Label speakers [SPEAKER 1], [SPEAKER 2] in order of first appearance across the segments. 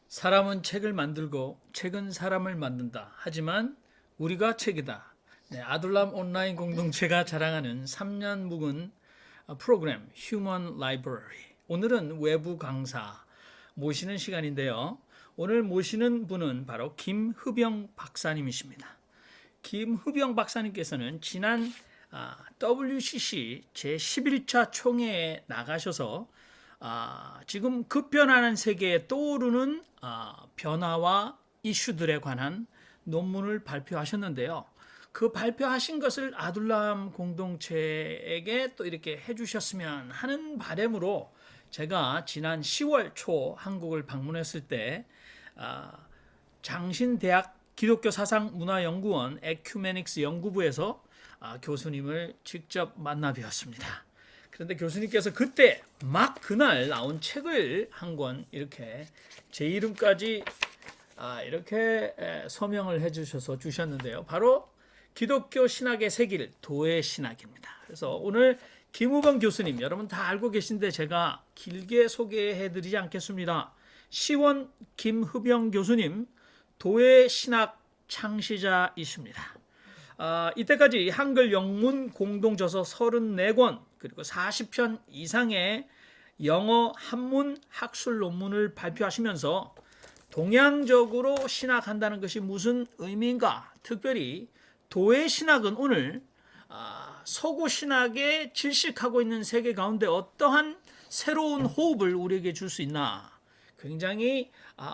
[SPEAKER 1] 사람은 책을 만들고 책은 사람을 만든다. 하지만 우리가 책이다. 네, 아둘람 온라인 공동체가 자랑하는 3년 묵은 프로그램 Human Library. 오늘은 외부 강사 모시는 시간인데요. 오늘 모시는 분은 바로 김흐병 박사님이십니다. 김흐병 박사님께서는 지난 WCC 제11차 총회에 나가셔서 지금 급변하는 세계에 떠오르는 변화와 이슈들에 관한 논문을 발표하셨는데요. 그 발표하신 것을 아둘람 공동체에게 또 이렇게 해주셨으면 하는 바람으로 제가 지난 10월 초 한국을 방문했을 때 장신대학 기독교사상문화연구원 에큐메닉스 연구부에서 교수님을 직접 만나 뵈었습니다. 그런데 교수님께서 그때 막 그날 나온 책을 한 권 이렇게 제 이름까지 이렇게 서명을 해주셔서 주셨는데요. 바로 기독교 신학의 새길 도의 신학입니다. 그래서 오늘 김흐병 교수님 여러분 다 알고 계신데 제가 길게 소개해드리지 않겠습니다. 시원 김흐병 교수님 도의 신학 창시자이십니다. 이때까지 한글 영문 공동저서 34권 그리고 40편 이상의 영어 한문 학술 논문을 발표하시면서 동양적으로 신학한다는 것이 무슨 의미인가? 특별히 도의 신학은 오늘 서구 신학에 질식하고 있는 세계 가운데 어떠한 새로운 호흡을 우리에게 줄 수 있나? 굉장히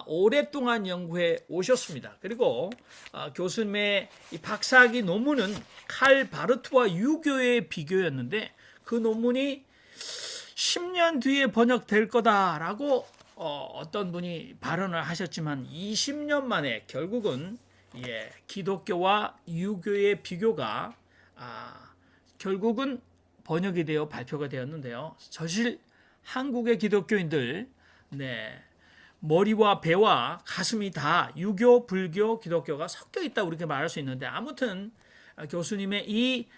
[SPEAKER 1] 오랫동안 연구해 오셨습니다. 그리고 교수님의 이 박사학위 논문은 칼 바르트와 유교의 비교였는데 그 논문이 10년 뒤에 번역될 거다라고 어떤 분이 발언을 하셨지만 20년 만에 결국은 기독교와 유교의 비교가 결국은 번역이 되어 발표가 되었는데요. 사실 한국의 기독교인들 머리와 배와 가슴이 다 유교, 불교, 기독교가 섞여 있다고 이렇게 말할 수 있는데 아무튼 교수님의 이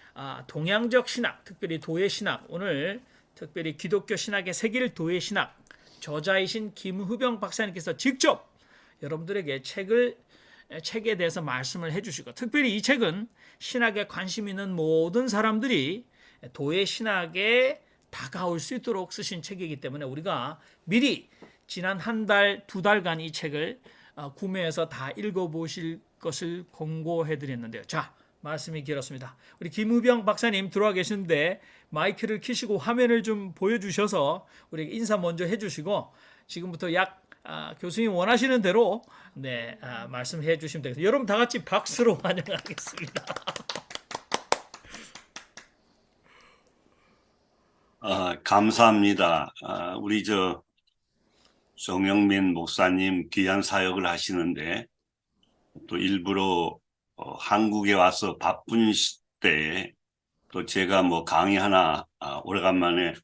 [SPEAKER 1] 동양적 신학, 특별히 도의 신학, 오늘 특별히 기독교 신학의 새길 도의 신학 저자이신 김흐병 박사님께서 직접 여러분들에게 책에 대해서 말씀을 해주시고 특별히 이 책은 신학에 관심 있는 모든 사람들이 도의 신학에 다가올 수 있도록 쓰신 책이기 때문에 우리가 미리 지난 한 달, 두 달간 이 책을 구매해서 다 읽어보실 것을 권고해드렸는데요. 자, 말씀이 길었습니다. 우리 김흐병 박사님 들어와 계시는데 마이크를 켜시고 화면을 좀 보여주셔서 우리 인사 먼저 해주시고 지금부터 교수님 원하시는 대로 말씀해 주시면 되겠습니다. 여러분 다 같이 박수로 환영하겠습니다.
[SPEAKER 2] 감사합니다. 우리 정영민 목사님 귀한 사역을 하시는데 또 일부러 한국에 와서 바쁜 시대에 또 제가 강의 하나 오래간만에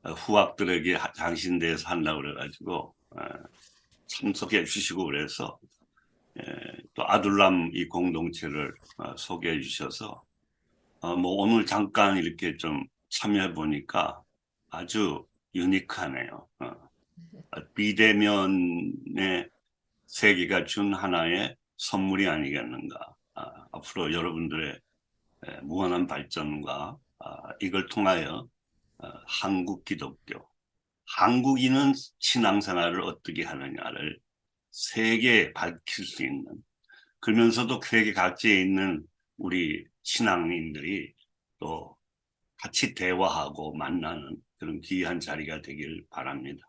[SPEAKER 2] 후학들에게 장신대에서 한다고 그래가지고 참석해 주시고 그래서 또 아둘람 이 공동체를 소개해 주셔서 오늘 잠깐 이렇게 좀 참여해 보니까 아주 유니크하네요. 비대면의 세계가 준 하나의 선물이 아니겠는가. 앞으로 여러분들의 무한한 발전과 이걸 통하여 한국 기독교, 한국인은 신앙생활을 어떻게 하느냐를 세계에 밝힐 수 있는, 그러면서도 세계 각지에 있는 우리 신앙인들이 또 같이 대화하고 만나는 그런 귀한 자리가 되길 바랍니다.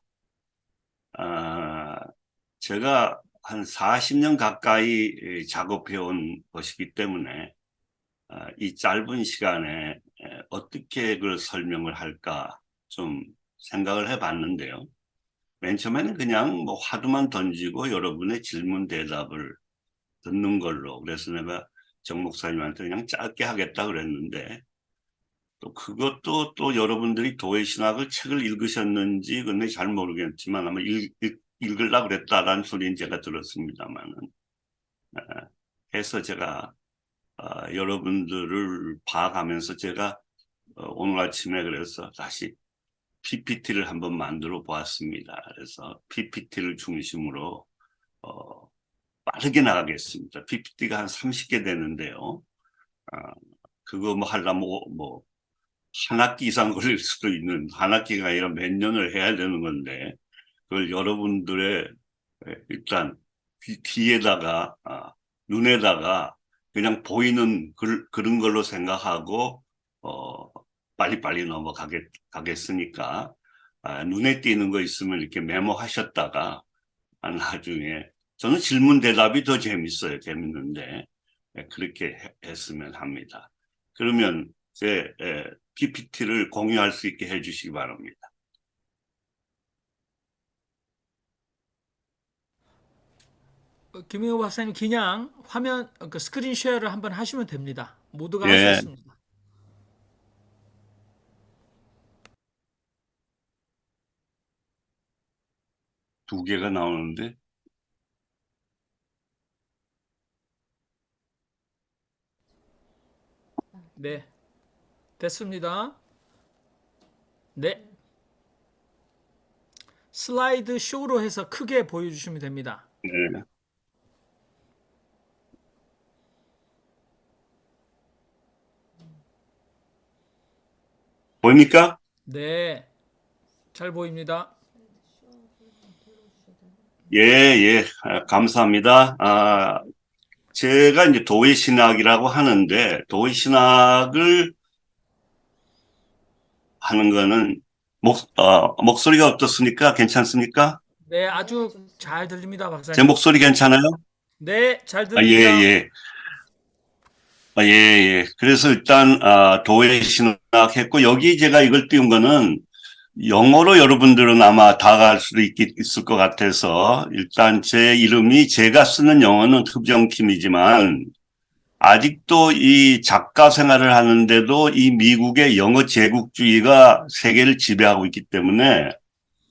[SPEAKER 2] 제가 한 40년 가까이 작업해온 것이기 때문에 이 짧은 시간에 어떻게 그걸 설명을 할까 좀 생각을 해봤는데요. 맨 처음에는 그냥 화두만 던지고 여러분의 질문 대답을 듣는 걸로, 그래서 내가 정 목사님한테 그냥 짧게 하겠다 그랬는데 또 그것도 또 여러분들이 도의 신학을 책을 읽으셨는지 그건 잘 모르겠지만 아마 읽으려고 그랬다라는 소리는 제가 들었습니다만은 해서 제가 여러분들을 봐가면서 제가 오늘 아침에 그래서 다시 PPT를 한번 만들어 보았습니다. 그래서 PPT를 중심으로 빠르게 나가겠습니다. PPT가 한 30개 되는데요. 그거 뭐 하려면 한 학기 이상 걸릴 수도 있는, 한 학기가 아니라 몇 년을 해야 되는 건데, 그걸 여러분들의 일단 귀에다가, 눈에다가 그냥 보이는 그런 걸로 생각하고, 빨리빨리 넘어가겠으니까, 눈에 띄는 거 있으면 이렇게 메모하셨다가, 나중에, 저는 질문 대답이 더 재밌어요. 재밌는데, 그렇게 했으면 합니다. 그러면 제 PPT를 공유할 수 있게 해주시기 바랍니다.
[SPEAKER 1] 김영호 박사님 그냥 화면 그 스크린 쉐어를 한번 하시면 됩니다. 모두가 할 수
[SPEAKER 2] 예,
[SPEAKER 1] 있습니다.
[SPEAKER 2] 두 개가 나오는데,
[SPEAKER 1] 네, 됐습니다. 네, 슬라이드 쇼로 해서 크게 보여주시면 됩니다.
[SPEAKER 2] 예. 보입니까?
[SPEAKER 1] 네, 잘 보입니다.
[SPEAKER 2] 예, 예, 감사합니다. 제가 이제 도의신학이라고 하는데, 도의신학을 하는 거는, 목소리가 어떻습니까? 괜찮습니까?
[SPEAKER 1] 네, 아주 잘 들립니다,
[SPEAKER 2] 제
[SPEAKER 1] 박사님.
[SPEAKER 2] 목소리 괜찮아요?
[SPEAKER 1] 네, 잘
[SPEAKER 2] 예,
[SPEAKER 1] 들립니다.
[SPEAKER 2] 예. 예, 예. 그래서 일단, 도의신학 했고, 여기 제가 이걸 띄운 거는 영어로 여러분들은 아마 다가갈 수도 있을 것 같아서, 일단 제 이름이 제가 쓰는 영어는 흡정킴이지만, 아직도 이 작가 생활을 하는데도 이 미국의 영어 제국주의가 세계를 지배하고 있기 때문에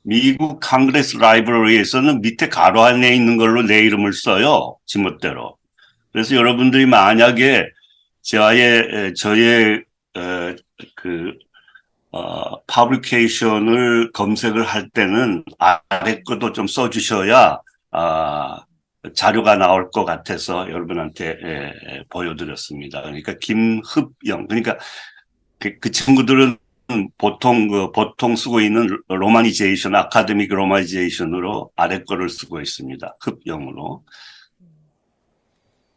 [SPEAKER 2] 미국 컨그레스 라이브러리에서는 밑에 가로 안에 있는 걸로 내 이름을 써요. 지멋대로. 그래서 여러분들이 만약에 저의 그 파브리케이션을 검색을 할 때는 아래 것도 좀 써주셔야 자료가 나올 것 같아서 여러분한테 보여드렸습니다. 그러니까 김흡영, 그러니까 그 친구들은 보통 쓰고 있는 로마니제이션, 아카데믹 로마니제이션으로 아래 거를 쓰고 있습니다. 흡영으로.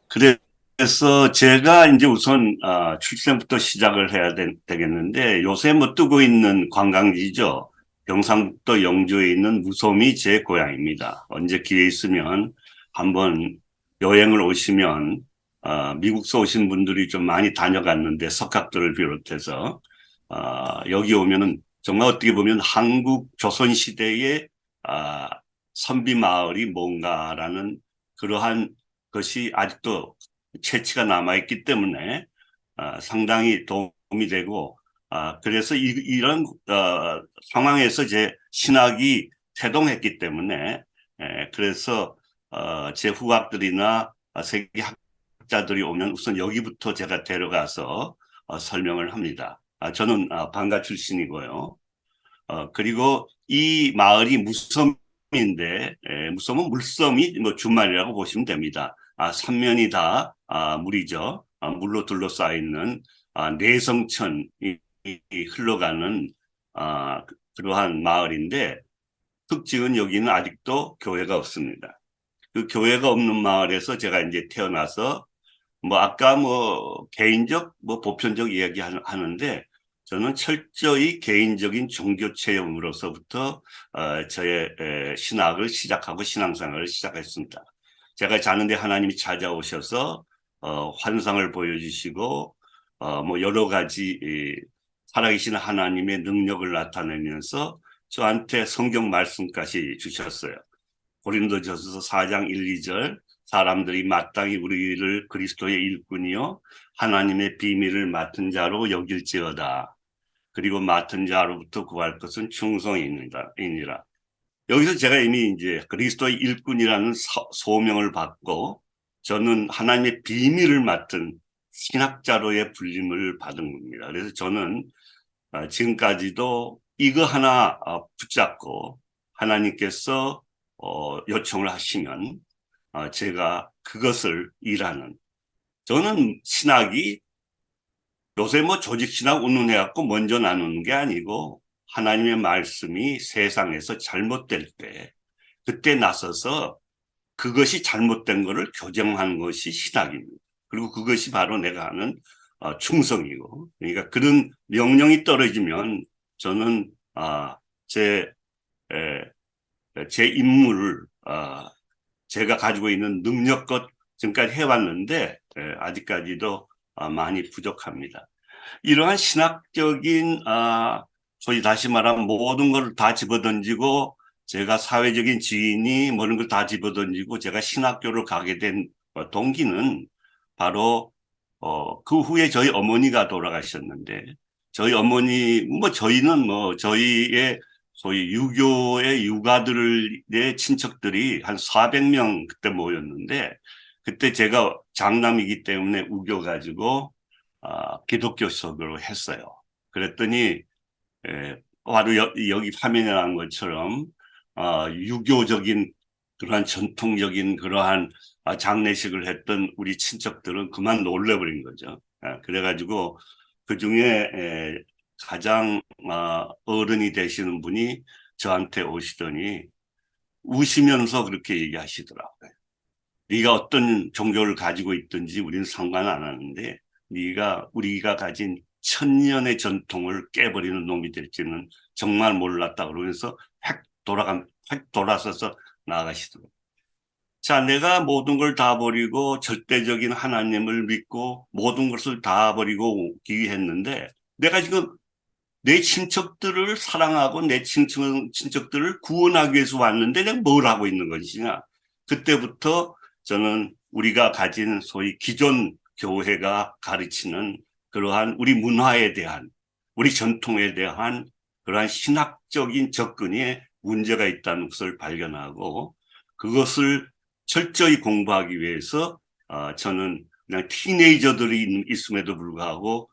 [SPEAKER 2] 그래서 제가 이제 우선 출생부터 시작을 해야 되겠는데 요새 뭐 뜨고 있는 관광지죠. 경상북도 영주에 있는 무섬이 제 고향입니다. 언제 기회 있으면 한번 여행을 오시면 미국서 오신 분들이 좀 많이 다녀갔는데 석학들을 비롯해서 여기 오면은 정말 어떻게 보면 한국 조선 시대의 선비 마을이 뭔가라는 그러한 것이 아직도 채취가 남아있기 때문에 상당히 도움이 되고 그래서 이런 상황에서 제 신학이 태동했기 때문에 그래서 제 후학들이나 세계 학자들이 오면 우선 여기부터 제가 데려가서 설명을 합니다. 저는 방가 출신이고요. 그리고 이 마을이 무섬인데 무섬은 물섬이 뭐 준말이라고 보시면 됩니다. 삼면이 다 물이죠. 물로 둘러싸여 있는 내성천이 흘러가는 그러한 마을인데 특징은 여기는 아직도 교회가 없습니다. 그 교회가 없는 마을에서 제가 이제 태어나서 뭐 아까 뭐 개인적 뭐 보편적 이야기 하는데 저는 철저히 개인적인 종교 체험으로서부터 저의 신학을 시작하고 신앙생활을 시작했습니다. 제가 자는데 하나님이 찾아오셔서 환상을 보여주시고 뭐 여러 가지 살아계신 하나님의 능력을 나타내면서 저한테 성경 말씀까지 주셨어요. 고린도전서 4장 1, 2절 사람들이 마땅히 우리를 그리스도의 일꾼이요 하나님의 비밀을 맡은 자로 여길지어다. 그리고 맡은 자로부터 구할 것은 충성이니라. 여기서 제가 이미 이제 그리스도의 일꾼이라는 소명을 받고 저는 하나님의 비밀을 맡은 신학자로의 불림을 받은 겁니다. 그래서 저는 지금까지도 이거 하나 붙잡고 하나님께서 요청을 하시면 제가 그것을 일하는, 저는 신학이 요새 뭐 조직신학 운운해갖고 먼저 나누는 게 아니고 하나님의 말씀이 세상에서 잘못될 때 그때 나서서 그것이 잘못된 것을 교정하는 것이 신학입니다. 그리고 그것이 바로 내가 하는 충성이고, 그러니까 그런 명령이 떨어지면 저는 제 임무를 제가 가지고 있는 능력껏 지금까지 해왔는데 아직까지도 많이 부족합니다. 이러한 신학적인 소위 다시 말하면 모든 걸 다 집어던지고 제가 사회적인 지인이 모든 걸 다 집어던지고 제가 신학교를 가게 된 동기는 바로 그 후에 저희 어머니가 돌아가셨는데, 저희 어머니 저희는 저희의 소위 유교의 유가들의 친척들이 한 400명 그때 모였는데, 그때 제가 장남이기 때문에 우겨 가지고 기독교 속으로 했어요. 그랬더니 바로 여기 화면에 나온 것처럼 유교적인 그러한 전통적인 그러한 장례식을 했던 우리 친척들은 그만 놀래버린 거죠. 그래가지고 그중에 가장 어른이 되시는 분이 저한테 오시더니 우시면서 그렇게 얘기하시더라고요. 네가 어떤 종교를 가지고 있든지 우리는 상관 안 하는데 네가 우리가 가진 천년의 전통을 깨버리는 놈이 될지는 정말 몰랐다 그러면서 획 돌아서서 나가시더라고요. 자, 내가 모든 걸 다 버리고 절대적인 하나님을 믿고 모든 것을 다 버리고 오기 했는데, 내가 지금 내 친척들을 사랑하고 내 친척들을 구원하기 위해서 왔는데 내가 뭘 하고 있는 것이냐. 그때부터 저는 우리가 가진 소위 기존 교회가 가르치는 그러한 우리 문화에 대한, 우리 전통에 대한 그러한 신학적인 접근에 문제가 있다는 것을 발견하고, 그것을 철저히 공부하기 위해서 저는 그냥 티네이저들이 있음에도 불구하고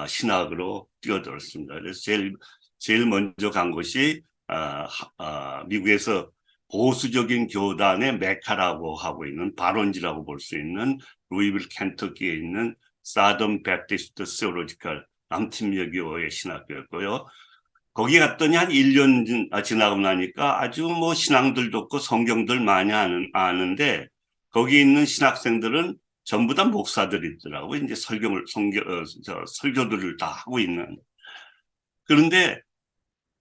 [SPEAKER 2] 신학으로 뛰어들었습니다. 그래서 제일 먼저 간 곳이 미국에서 보수적인 교단의 메카라고 하고 있는, 발원지라고 볼 수 있는 루이빌 켄터키에 있는 사던 베프티스트 세올로지컬 남팀여교의 신학교였고요. 거기 갔더니 한 1년 지나고 나니까 아주 신앙들도 없고 성경들 많이 아는데, 거기 있는 신학생들은 전부 다 목사들이 있더라고요. 이제 설교들을 다 하고 있는. 그런데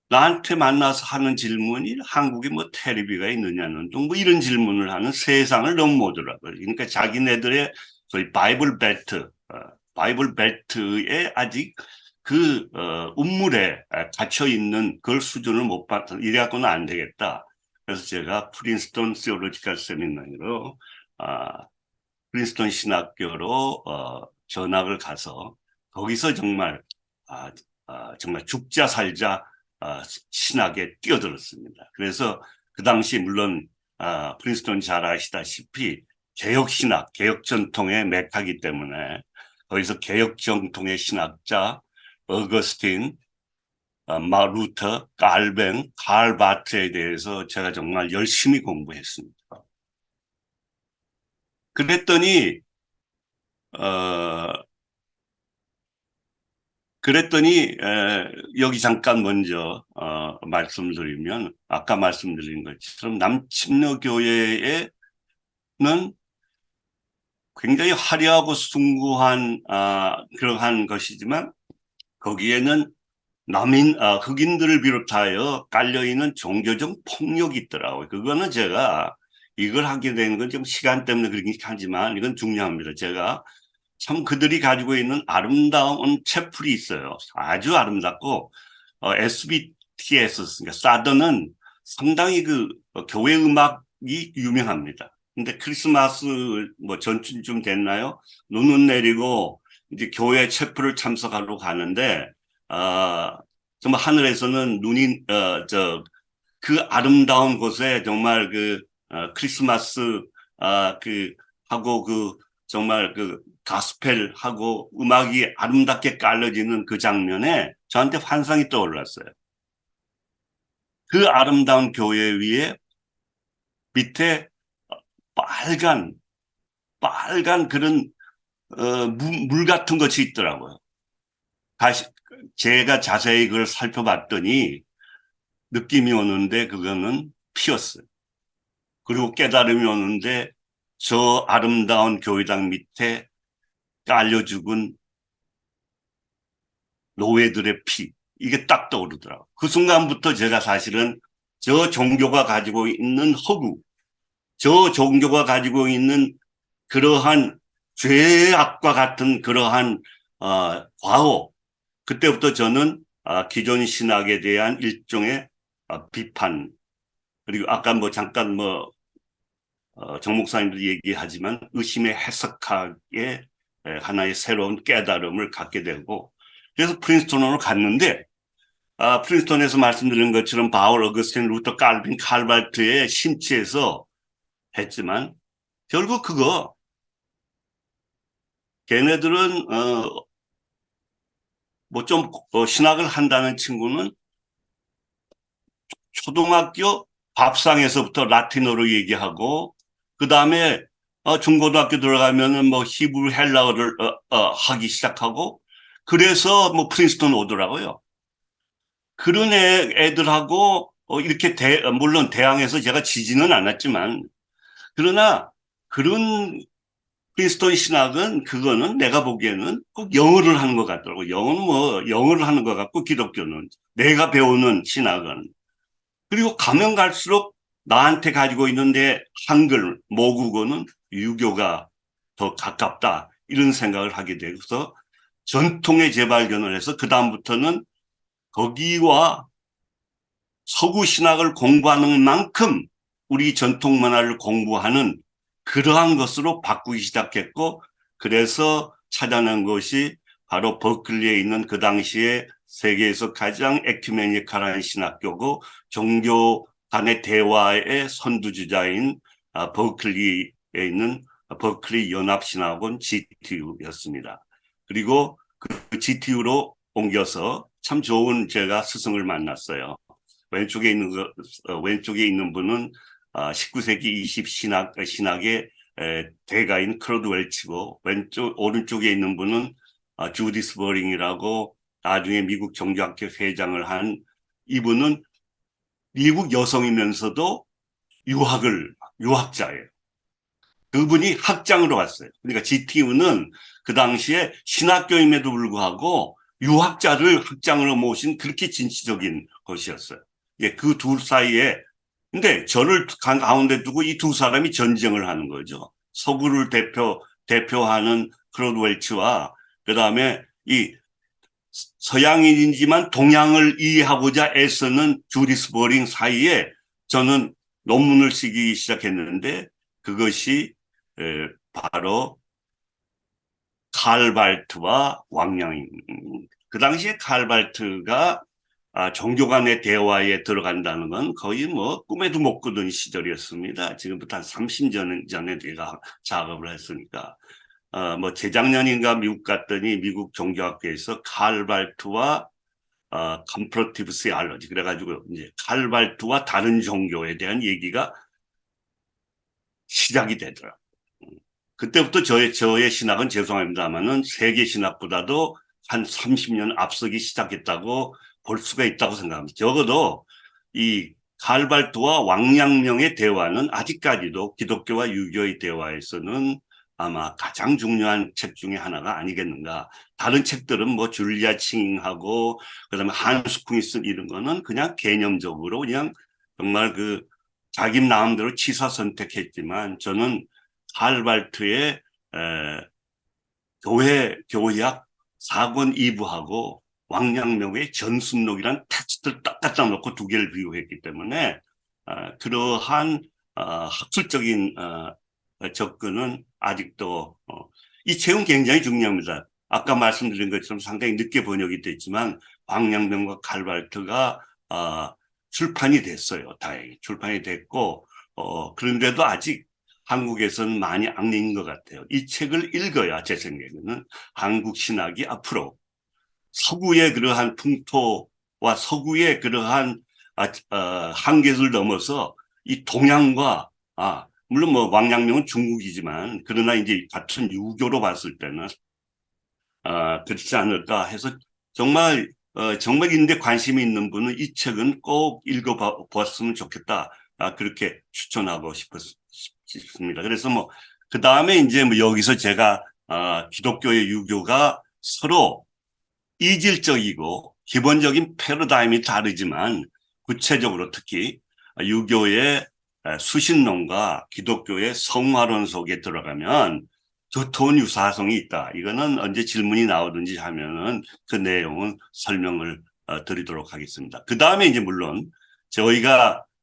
[SPEAKER 2] 나한테 만나서 하는 질문이 한국에 테레비가 있느냐는 등 이런 질문을 하는, 세상을 너무 못 알아버려요. 그러니까 자기네들의 소위 바이블 벨트에 아직 그 운물에 갇혀 있는 그걸 수준을 못 봤다. 이래갖고는 안 되겠다. 그래서 제가 프린스턴 시올로지컬 세미나리로 프린스턴 신학교로 전학을 가서 거기서 정말 정말 죽자 살자 신학에 뛰어들었습니다. 그래서 그 당시 물론 프린스턴 잘 아시다시피 개혁 신학, 개혁 전통의 메카이기 때문에 거기서 개혁 전통의 신학자 어거스틴, 마루터, 칼뱅, 칼 바트에 대해서 제가 정말 열심히 공부했습니다. 그랬더니 여기 잠깐 먼저 말씀드리면, 아까 말씀드린 것처럼 남침여교회에는 굉장히 화려하고 숭고한 그러한 것이지만 거기에는 흑인들을 비롯하여 깔려있는 종교적 폭력이 있더라고요. 그거는 제가 이걸 하게 되는 건 좀 시간 때문에 그렇긴 하지만 이건 중요합니다. 제가 참 그들이 가지고 있는 아름다운 채플이 있어요. 아주 아름답고 SBT에서 그러니까 사더는 상당히 교회 음악이 유명합니다. 근데 크리스마스 전쯤 됐나요? 눈은 내리고 이제 교회 채플을 참석하러 가는데 정말 하늘에서는 눈이 그 아름다운 곳에 정말 크리스마스 하고 정말 그 가스펠하고 음악이 아름답게 깔려지는 그 장면에 저한테 환상이 떠올랐어요. 그 아름다운 교회 위에 밑에 빨간 그런 물 같은 것이 있더라고요. 다시 제가 자세히 그걸 살펴봤더니 느낌이 오는데 그거는 피었어요. 그리고 깨달음이 오는데 저 아름다운 교회당 밑에 깔려 죽은 노예들의 피, 이게 딱 떠오르더라고요. 그 순간부터 제가 사실은 저 종교가 가지고 있는 허구, 저 종교가 가지고 있는 그러한 죄악과 같은 그러한 과오, 그때부터 저는 기존 신학에 대한 일종의 비판, 그리고 아까 뭐 잠깐 뭐 정 목사님도 얘기하지만 의심의 해석학의 하나의 새로운 깨달음을 갖게 되고, 그래서 프린스턴으로 갔는데 프린스턴에서 말씀드린 것처럼 바울, 어거스틴, 루터, 칼빈, 칼발트의 심취해서 했지만 결국 그거 걔네들은 뭐 좀 신학을 한다는 친구는 초등학교 밥상에서부터 라틴어로 얘기하고 그 다음에 중고등학교 들어가면은 뭐 히브리 헬라어를 하기 시작하고 그래서 뭐 프린스턴 오더라고요. 그런 애들하고 이렇게 물론 대항해서 제가 지지는 않았지만 그러나 그런 프린스턴 신학은 그거는 내가 보기에는 꼭 영어를 하는 것 같더라고. 영어는 뭐 영어를 하는 것 같고 기독교는 내가 배우는 신학은 그리고 가면 갈수록 나한테 가지고 있는데 한글, 모국어는 유교가 더 가깝다 이런 생각을 하게 돼서 전통의 재발견을 해서 그 다음부터는 거기와 서구 신학을 공부하는 만큼 우리 전통 문화를 공부하는 그러한 것으로 바꾸기 시작했고 그래서 찾아낸 것이 바로 버클리에 있는 그 당시에 세계에서 가장 에큐메니컬한 신학교고 종교 간의 대화의 선두주자인 버클리에 있는 버클리 연합신학원 GTU였습니다. 그리고 그 GTU로 옮겨서 참 좋은 제가 스승을 만났어요. 왼쪽에 있는 분은 19세기 20 신학의 대가인 클로드 웰치고 오른쪽에 있는 분은 주디스 버링이라고 나중에 미국 종교학회 회장을 한 이분은 미국 여성이면서도 유학자예요. 그분이 학장으로 왔어요. 그러니까 GTU는 그 당시에 신학교임에도 불구하고 유학자를 학장으로 모신 그렇게 진취적인 것이었어요. 예, 그 둘 사이에 근데 저를 가운데 두고 이 두 사람이 전쟁을 하는 거죠. 서구를 대표하는 클로드 웰치와 그다음에 이 서양인이지만 동양을 이해하고자 애쓰는 주디스 버링 사이에 저는 논문을 쓰기 시작했는데 그것이 바로 칼발트와 왕량입니다. 그 당시에 칼발트가 종교 간의 대화에 들어간다는 건 거의 뭐 꿈에도 못 꾸던 시절이었습니다. 지금부터 한 30년 전에 제가 작업을 했으니까. 뭐 재작년인가 미국 갔더니 미국 종교학회에서 칼발트와 컴퍼러티브 세알러지 그래가지고 이제 칼발트와 다른 종교에 대한 얘기가 시작이 되더라고요. 그때부터 저의 신학은 죄송합니다만은 세계 신학보다도 한 30년 앞서기 시작했다고 볼 수가 있다고 생각합니다. 적어도 이 칼발트와 왕양명의 대화는 아직까지도 기독교와 유교의 대화에서는 아마 가장 중요한 책 중에 하나가 아니겠는가. 다른 책들은 뭐 줄리아 칭하고 그다음에 한스 쿵이 쓴 이런 거는 그냥 개념적으로 그냥 정말 그 자기 마음대로 취사 선택했지만 저는 칼발트의 교회학 4권 2부하고 왕양명의 전순록이란 텍스트를 딱 갖다 놓고 두 개를 비교했기 때문에 그러한 학술적인 접근은 아직도 이 책은 굉장히 중요합니다. 아까 말씀드린 것처럼 상당히 늦게 번역이 됐지만 왕양명과 칼발트가 출판이 됐어요. 다행히 출판이 됐고 그런데도 아직 한국에서는 많이 안 읽는 것 같아요. 이 책을 읽어야 제 생각에는 한국 신학이 앞으로 서구의 그러한 풍토와 서구의 그러한 한계를 넘어서 이 동양과 물론 뭐 왕양명은 중국이지만 그러나 이제 같은 유교로 봤을 때는 그렇지 않을까 해서 정말 정말 인데 관심이 있는 분은 이 책은 꼭 읽어봤으면 좋겠다. 그렇게 추천하고 싶습니다. 그래서 뭐 그 다음에 이제 뭐 여기서 제가 기독교의 유교가 서로 이질적이고 기본적인 패러다임이 다르지만 구체적으로 특히 유교의 수신론과 기독교의 성화론 속에 들어가면 두터운 유사성이 있다. 이거는 언제 질문이 나오든지 하면은 그 내용은 설명을 드리도록 하겠습니다. 그 다음에 이제 물론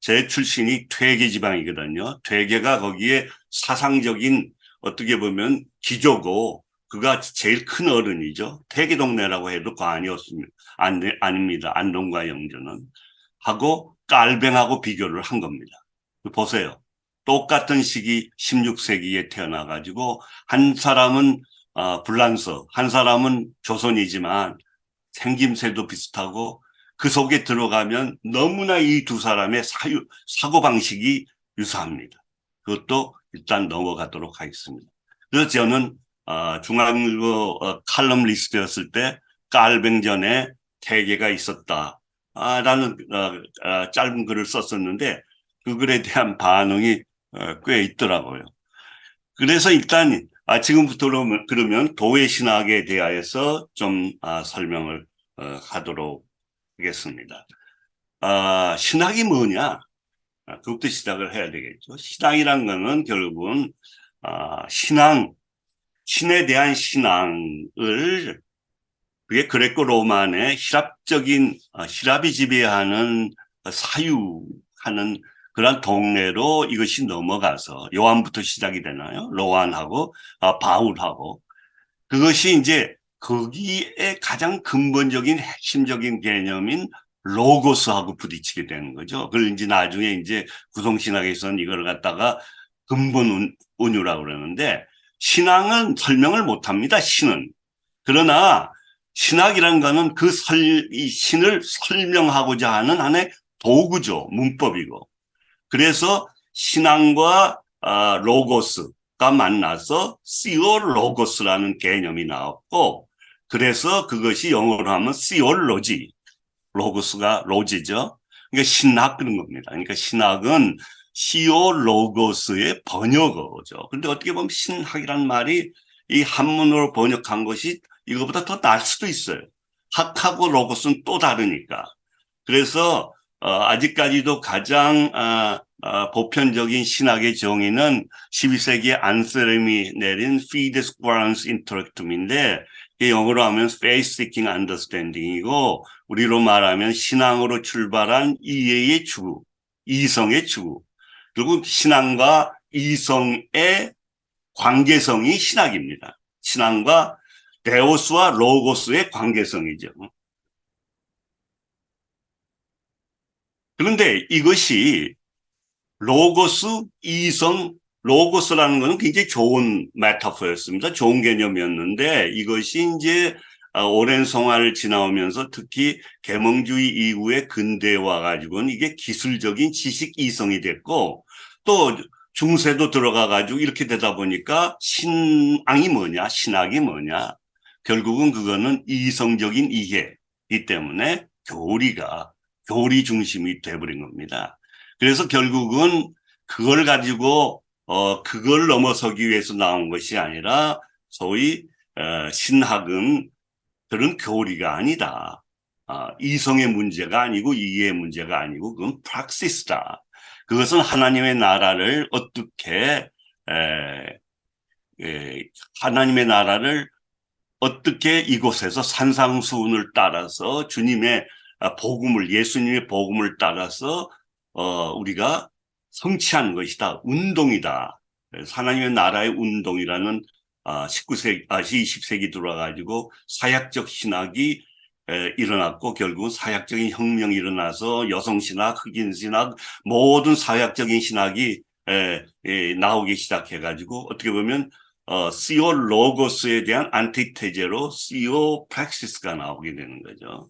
[SPEAKER 2] 제 출신이 퇴계 지방이거든요. 퇴계가 거기에 사상적인 어떻게 보면 기조고 그가 제일 큰 어른이죠. 퇴계동네라고 해도 과언이 없습니다. 아닙니다. 안동과 영주는. 하고 깔뱅하고 비교를 한 겁니다. 보세요. 똑같은 시기 16세기에 태어나가지고 한 사람은 불란서, 한 사람은 조선이지만 생김새도 비슷하고 그 속에 들어가면 너무나 이 두 사람의 사고방식이 유사합니다. 그것도 일단 넘어가도록 하겠습니다. 그래서 저는 중앙일보 칼럼리스트였을 때 깔뱅전에 태계가 있었다. 라는 짧은 글을 썼었는데 그 글에 대한 반응이 꽤 있더라고요. 그래서 일단 지금부터 그러면 도회 신학에 대하여서 좀 설명을 하도록 하겠습니다. 신학이 뭐냐? 그것부터 시작을 해야 되겠죠. 신앙이란 거는 결국은 신에 대한 신앙을 그게 그레코 로만의 히랍이 지배하는 사유하는 그런 동네로 이것이 넘어가서 요한부터 시작이 되나요? 로한하고 바울하고 그것이 이제 거기에 가장 근본적인 핵심적인 개념인 로고스하고 부딪히게 되는 거죠. 그걸 이제 나중에 이제 구성신학에서는 이걸 갖다가 근본 운유라고 그러는데 신앙은 설명을 못 합니다. 신은. 그러나 신학이라는 거는 이 신을 설명하고자 하는 하나의 도구죠. 문법이고. 그래서 신앙과 로고스가 만나서 시올로고스라는 개념이 나왔고 그래서 그것이 영어로 하면 시올로지, 로고스가 로지죠. 그러니까 신학 그런 겁니다. 그러니까 신학은 시올로고스의 번역어죠. 그런데 어떻게 보면 신학이란 말이 이 한문으로 번역한 것이 이거보다 더 나을 수도 있어요. 학하고 로고스는 또 다르니까. 그래서 아직까지도 가장 보편적인 신학의 정의는 12세기 안셀름이 내린 Fides Quaerens Intellectum인데 영어로 하면 Faith Seeking Understanding이고 우리로 말하면 신앙으로 출발한 이해의 추구, 이성의 추구 그리고 신앙과 이성의 관계성이 신학입니다. 신앙과 데오스와 로고스의 관계성이죠. 그런데 이것이 로고스, 이성, 로고스라는 것은 굉장히 좋은 메타포였습니다. 좋은 개념이었는데 이것이 이제 오랜 성화를 지나오면서 특히 계몽주의 이후의 근대화 가지고는 이게 기술적인 지식 이성이 됐고 또 중세도 들어가 가지고 이렇게 되다 보니까 신앙이 뭐냐, 신학이 뭐냐 결국은 그거는 이성적인 이해이기 때문에 교리 중심이 돼버린 겁니다. 그래서 결국은 그걸 가지고 그걸 넘어서기 위해서 나온 것이 아니라 소위 신학은 그런 교리가 아니다. 이성의 문제가 아니고 이해의 문제가 아니고 그건 프락시스다. 그것은 하나님의 나라를 하나님의 나라를 어떻게 이곳에서 산상수훈을 따라서 주님의 예수님의 복음을 따라서 우리가 성취한 것이다. 운동이다. 하나님의 나라의 운동이라는 20세기 들어와가지고 사약적 신학이 일어났고 결국은 사약적인 혁명이 일어나서 여성신학, 흑인신학 모든 사약적인 신학이 나오기 시작해가지고 어떻게 보면 CO 로고스에 대한 안티테제로 CO 프랙시스가 나오게 되는 거죠.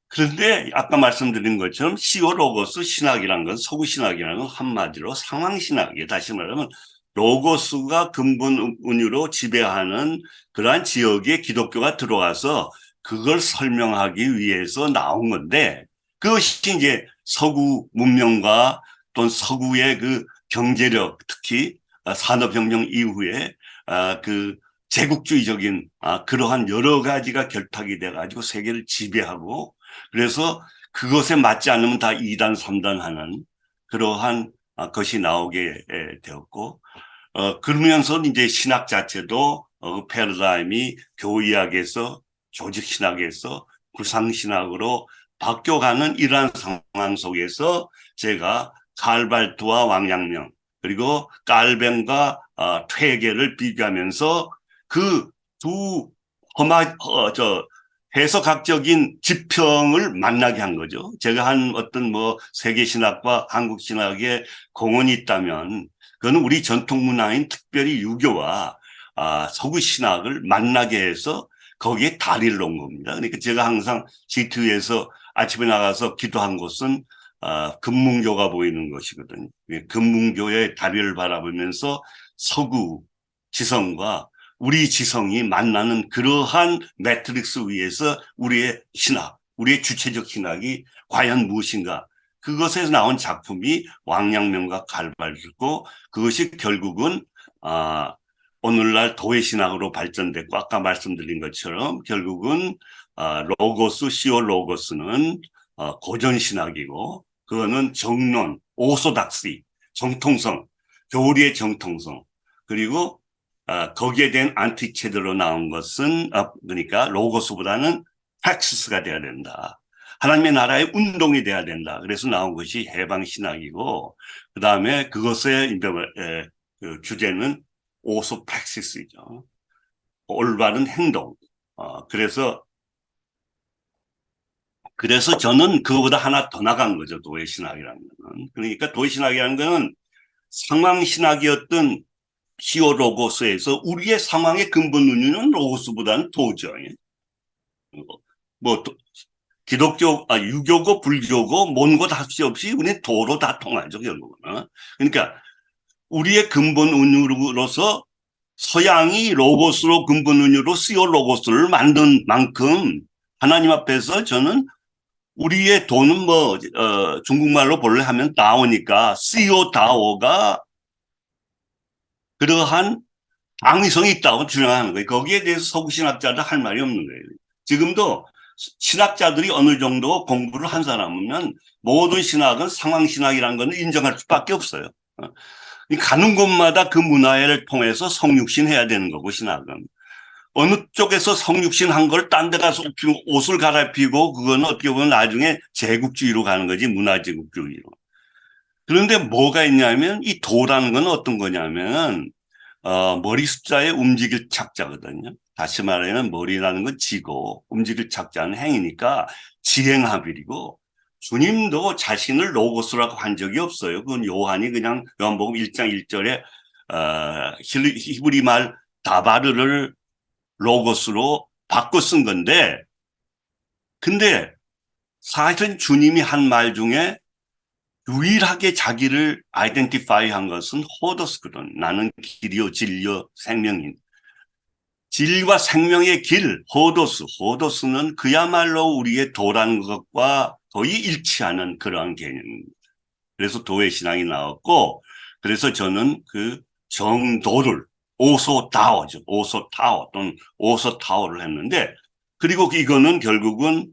[SPEAKER 2] 그런데 아까 말씀드린 것처럼 CO 로고스 신학이라는 건 서구 신학이라는 건 한마디로 상황 신학이에요. 다시 말하면 로고스가 근본 은유로 지배하는 그러한 지역에 기독교가 들어와서 그걸 설명하기 위해서 나온 건데 그것이 이제 서구 문명과 또는 서구의 그 경제력 특히 산업혁명 이후에 그 제국주의적인 그러한 여러 가지가 결탁이 돼가지고 세계를 지배하고 그래서 그것에 맞지 않으면 다 2단, 3단 하는 그러한 것이 나오게 되었고 그러면서 이제 신학 자체도 패러다임이 교의학에서 조직신학에서 구상신학으로 바뀌어가는 이러한 상황 속에서 제가 칼발트와 왕양명 그리고 깔뱅과 퇴계를 비교하면서 그 두 해석학적인 지평을 만나게 한 거죠. 제가 한 어떤 뭐 세계신학과 한국신학에 공헌이 있다면 그거는 우리 전통문화인 특별히 유교와 서구신학을 만나게 해서 거기에 다리를 놓은 겁니다. 그러니까 제가 항상 G2에서 아침에 나가서 기도한 곳은 금문교가 보이는 것이거든요. 금문교의 다리를 바라보면서 서구 지성과 우리 지성이 만나는 그러한 매트릭스 위에서 우리의 신학, 우리의 주체적 신학이 과연 무엇인가 그것에서 나온 작품이 왕양명과 갈발이고 그것이 결국은 오늘날 도회신학으로 발전됐고 아까 말씀드린 것처럼 결국은 로고스, 시오 로고스는 고전신학이고 그거는 정론, 오소닥시, 정통성, 교리의 정통성 그리고 거기에 대한 안티체드로 나온 것은 그러니까 로고스보다는 팩시스가 돼야 된다. 하나님의 나라의 운동이 돼야 된다. 그래서 나온 것이 해방신학이고 그다음에 그것의 그 주제는 오소팩시스이죠. 올바른 행동. 그래서 저는 그거보다 하나 더 나간 거죠. 도회신학이라는 거는. 그러니까 도회신학이라는 거는 상황신학이었던 시오 로고스에서 우리의 상황의 근본 은유는 로고스보다는 도저히 뭐 기독교, 유교고 불교고 뭔고 할 수 없이 우리는 도로 다 통하죠 결국은. 그러니까 우리의 근본 은유로서 서양이 로고스로 근본 은유로 시오 로고스를 만든 만큼 하나님 앞에서 저는 우리의 도는 뭐 중국말로 본래 하면 다오니까 시오 다오가 그러한 당위성이 있다고 주장하는 거예요. 거기에 대해서 서구 신학자들 할 말이 없는 거예요. 지금도 신학자들이 어느 정도 공부를 한 사람이면 모든 신학은 상황신학이라는 건 인정할 수밖에 없어요. 가는 곳마다 그 문화를 통해서 성육신 해야 되는 거고 신학은. 어느 쪽에서 성육신 한 걸 딴 데 가서 옷을 갈아입히고 그거는 어떻게 보면 나중에 제국주의로 가는 거지 문화제국주의로. 그런데 뭐가 있냐면 이 도라는 건 어떤 거냐면 머리 숫자의 움직일 착자거든요. 다시 말하면 머리라는 건 지고 움직일 착자는 행이니까 지행합일이고 주님도 자신을 로고스라고 한 적이 없어요. 그건 요한이 그냥 요한복음 1장 1절에 히브리 말 다바르를 로고스로 바꿔 쓴 건데 근데 사실은 주님이 한 말 중에 유일하게 자기를 아이덴티파이 한 것은 호도스거든. 나는 길이요 진리요 생명인. 진리와 생명의 길, 호도스는 그야말로 우리의 도라는 것과 거의 일치하는 그러한 개념입니다. 그래서 도의 신앙이 나왔고, 그래서 저는 그 정도를 오소다오죠. 오소타오 또는 오소타오를 했는데, 그리고 이거는 결국은